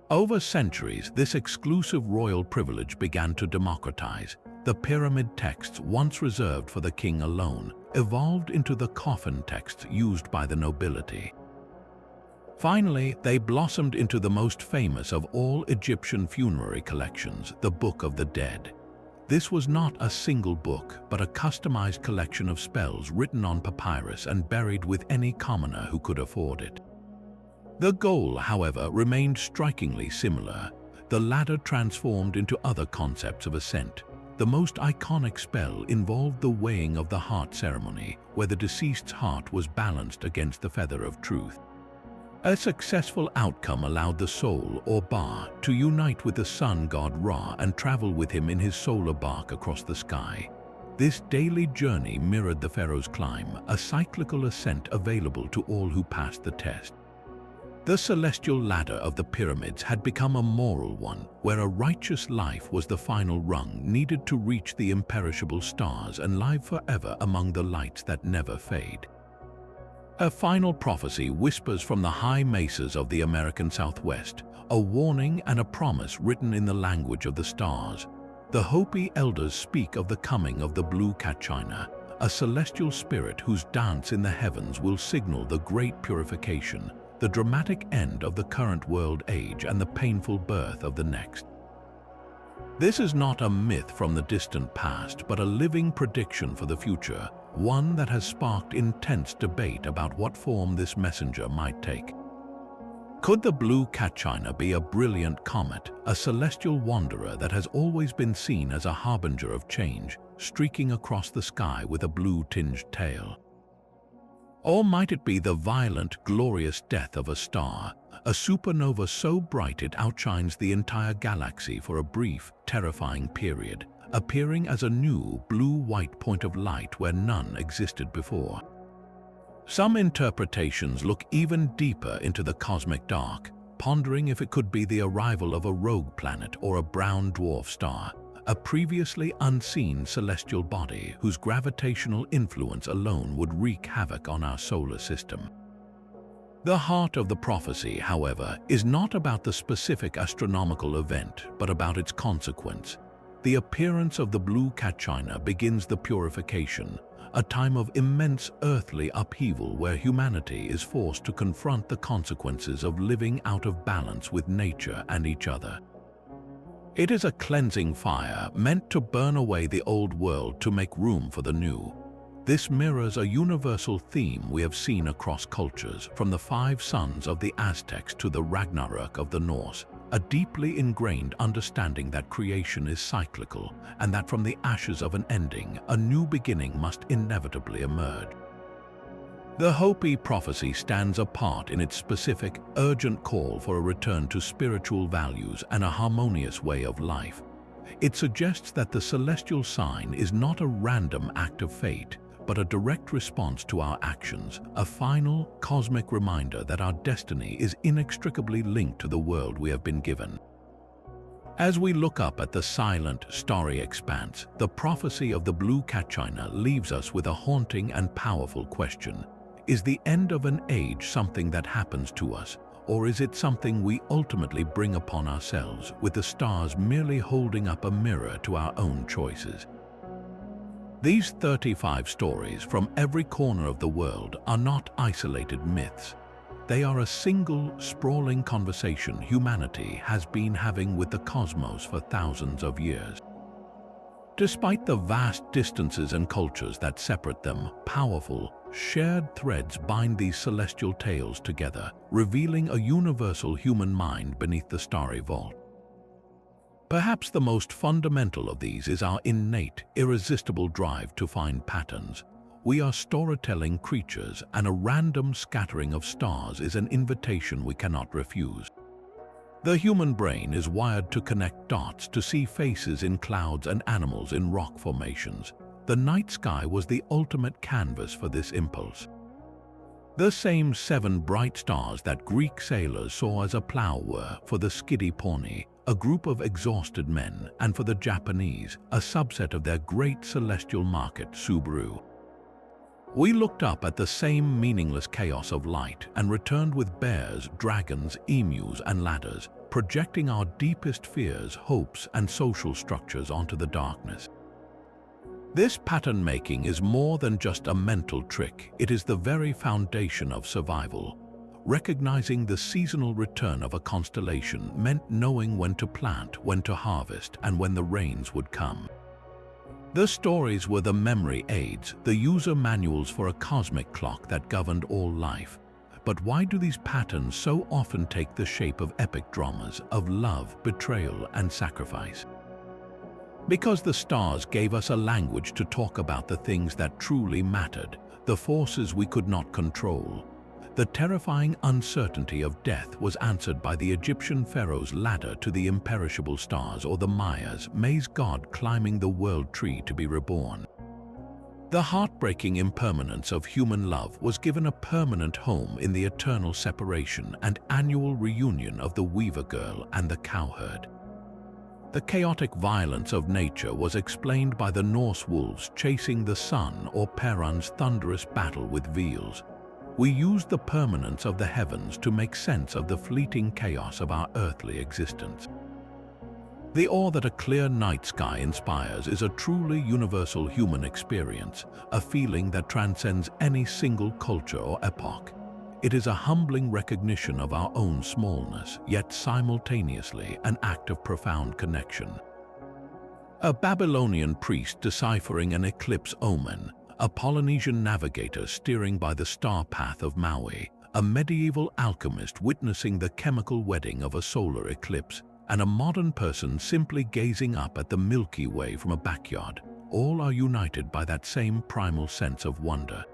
Over centuries, this exclusive royal privilege began to democratize. The pyramid texts, once reserved for the king alone, evolved into the coffin texts used by the nobility. Finally, they blossomed into the most famous of all Egyptian funerary collections, the Book of the Dead. This was not a single book, but a customized collection of spells written on papyrus and buried with any commoner who could afford it. The goal, however, remained strikingly similar. The ladder transformed into other concepts of ascent. The most iconic spell involved the weighing of the heart ceremony, where the deceased's heart was balanced against the feather of truth. A successful outcome allowed the soul, or Ba, to unite with the sun god Ra and travel with him in his solar bark across the sky. This daily journey mirrored the pharaoh's climb, a cyclical ascent available to all who passed the test. The celestial ladder of the pyramids had become a moral one, where a righteous life was the final rung needed to reach the imperishable stars and live forever among the lights that never fade. A final prophecy whispers from the high mesas of the American Southwest, a warning and a promise written in the language of the stars. The Hopi elders speak of the coming of the blue Kachina, a celestial spirit whose dance in the heavens will signal the great purification, the dramatic end of the current world age and the painful birth of the next. This is not a myth from the distant past, but a living prediction for the future, one that has sparked intense debate about what form this messenger might take. Could the blue Kachina be a brilliant comet, a celestial wanderer that has always been seen as a harbinger of change, streaking across the sky with a blue-tinged tail? Or might it be the violent, glorious death of a star, a supernova so bright it outshines the entire galaxy for a brief, terrifying period, appearing as a new, blue-white point of light where none existed before? Some interpretations look even deeper into the cosmic dark, pondering if it could be the arrival of a rogue planet or a brown dwarf star, a previously unseen celestial body whose gravitational influence alone would wreak havoc on our solar system. The heart of the prophecy, however, is not about the specific astronomical event, but about its consequence. The appearance of the blue Kachina begins the purification, a time of immense earthly upheaval where humanity is forced to confront the consequences of living out of balance with nature and each other. It is a cleansing fire meant to burn away the old world to make room for the new. This mirrors a universal theme we have seen across cultures, from the 5 sons of the Aztecs to the Ragnarok of the Norse, a deeply ingrained understanding that creation is cyclical and that from the ashes of an ending, a new beginning must inevitably emerge. The Hopi prophecy stands apart in its specific, urgent call for a return to spiritual values and a harmonious way of life. It suggests that the celestial sign is not a random act of fate, but a direct response to our actions, a final, cosmic reminder that our destiny is inextricably linked to the world we have been given. As we look up at the silent, starry expanse, the prophecy of the blue Kachina leaves us with a haunting and powerful question. Is the end of an age something that happens to us, or is it something we ultimately bring upon ourselves, with the stars merely holding up a mirror to our own choices? These 35 stories from every corner of the world are not isolated myths. They are a single, sprawling conversation humanity has been having with the cosmos for thousands of years. Despite the vast distances and cultures that separate them, powerful, shared threads bind these celestial tales together, revealing a universal human mind beneath the starry vault. Perhaps the most fundamental of these is our innate, irresistible drive to find patterns. We are storytelling creatures, and a random scattering of stars is an invitation we cannot refuse. The human brain is wired to connect dots, to see faces in clouds and animals in rock formations. The night sky was the ultimate canvas for this impulse. The same 7 bright stars that Greek sailors saw as a plow were, for the Skidi Pawnee, a group of exhausted men, and for the Japanese, a subset of their great celestial market, Subaru. We looked up at the same meaningless chaos of light and returned with bears, dragons, emus, and ladders, projecting our deepest fears, hopes, and social structures onto the darkness. This pattern making is more than just a mental trick. It is the very foundation of survival. Recognizing the seasonal return of a constellation meant knowing when to plant, when to harvest, and when the rains would come. The stories were the memory aids, the user manuals for a cosmic clock that governed all life. But why do these patterns so often take the shape of epic dramas of love, betrayal, and sacrifice? Because the stars gave us a language to talk about the things that truly mattered, the forces we could not control. The terrifying uncertainty of death was answered by the Egyptian pharaoh's ladder to the imperishable stars, or the Mayas' maze god climbing the world tree to be reborn. The heartbreaking impermanence of human love was given a permanent home in the eternal separation and annual reunion of the weaver girl and the cowherd. The chaotic violence of nature was explained by the Norse wolves chasing the sun, or Perun's thunderous battle with veals. We used the permanence of the heavens to make sense of the fleeting chaos of our earthly existence. The awe that a clear night sky inspires is a truly universal human experience, a feeling that transcends any single culture or epoch. It is a humbling recognition of our own smallness, yet simultaneously an act of profound connection. A Babylonian priest deciphering an eclipse omen, a Polynesian navigator steering by the star path of Maui, a medieval alchemist witnessing the chemical wedding of a solar eclipse, and a modern person simply gazing up at the Milky Way from a backyard, all are united by that same primal sense of wonder.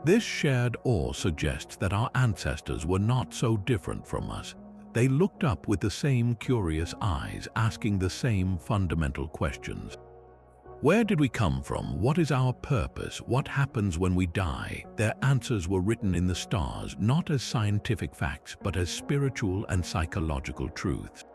This shared awe suggests that our ancestors were not so different from us. They looked up with the same curious eyes, asking the same fundamental questions. Where did we come from? What is our purpose? What happens when we die? Their answers were written in the stars, not as scientific facts, but as spiritual and psychological truths.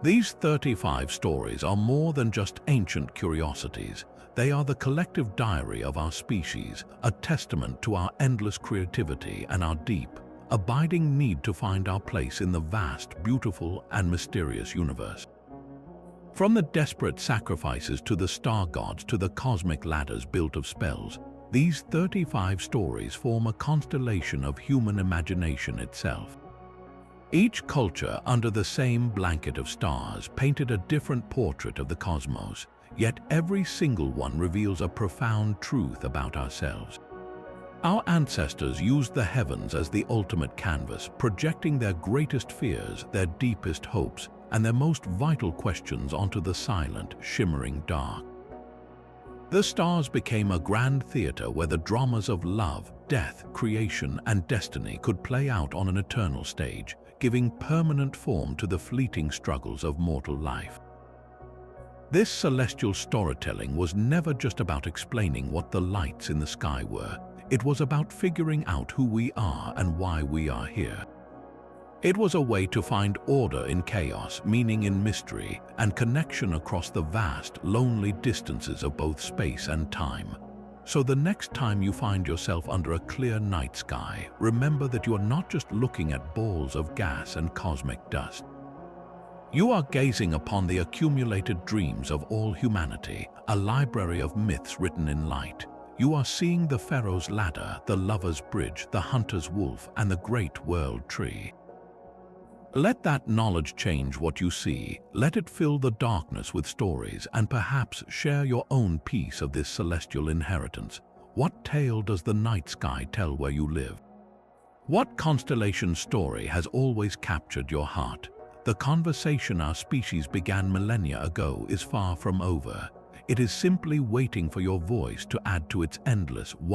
These 35 stories are more than just ancient curiosities. They are the collective diary of our species, a testament to our endless creativity and our deep, abiding need to find our place in the vast, beautiful, and mysterious universe. From the desperate sacrifices to the star gods to the cosmic ladders built of spells, these 35 stories form a constellation of human imagination itself. Each culture, under the same blanket of stars, painted a different portrait of the cosmos, yet every single one reveals a profound truth about ourselves. Our ancestors used the heavens as the ultimate canvas, projecting their greatest fears, their deepest hopes, and their most vital questions onto the silent, shimmering dark. The stars became a grand theater where the dramas of love, death, creation, and destiny could play out on an eternal stage, giving permanent form to the fleeting struggles of mortal life. This celestial storytelling was never just about explaining what the lights in the sky were. It was about figuring out who we are and why we are here. It was a way to find order in chaos, meaning in mystery, and connection across the vast, lonely distances of both space and time. So the next time you find yourself under a clear night sky, remember that you are not just looking at balls of gas and cosmic dust. You are gazing upon the accumulated dreams of all humanity, a library of myths written in light. You are seeing the pharaoh's ladder, the lover's bridge, the hunter's wolf, and the great world tree. Let that knowledge change what you see. Let it fill the darkness with stories, and perhaps share your own piece of this celestial inheritance. What tale does the night sky tell where you live? What constellation story has always captured your heart? The conversation our species began millennia ago is far from over. It is simply waiting for your voice to add to its endless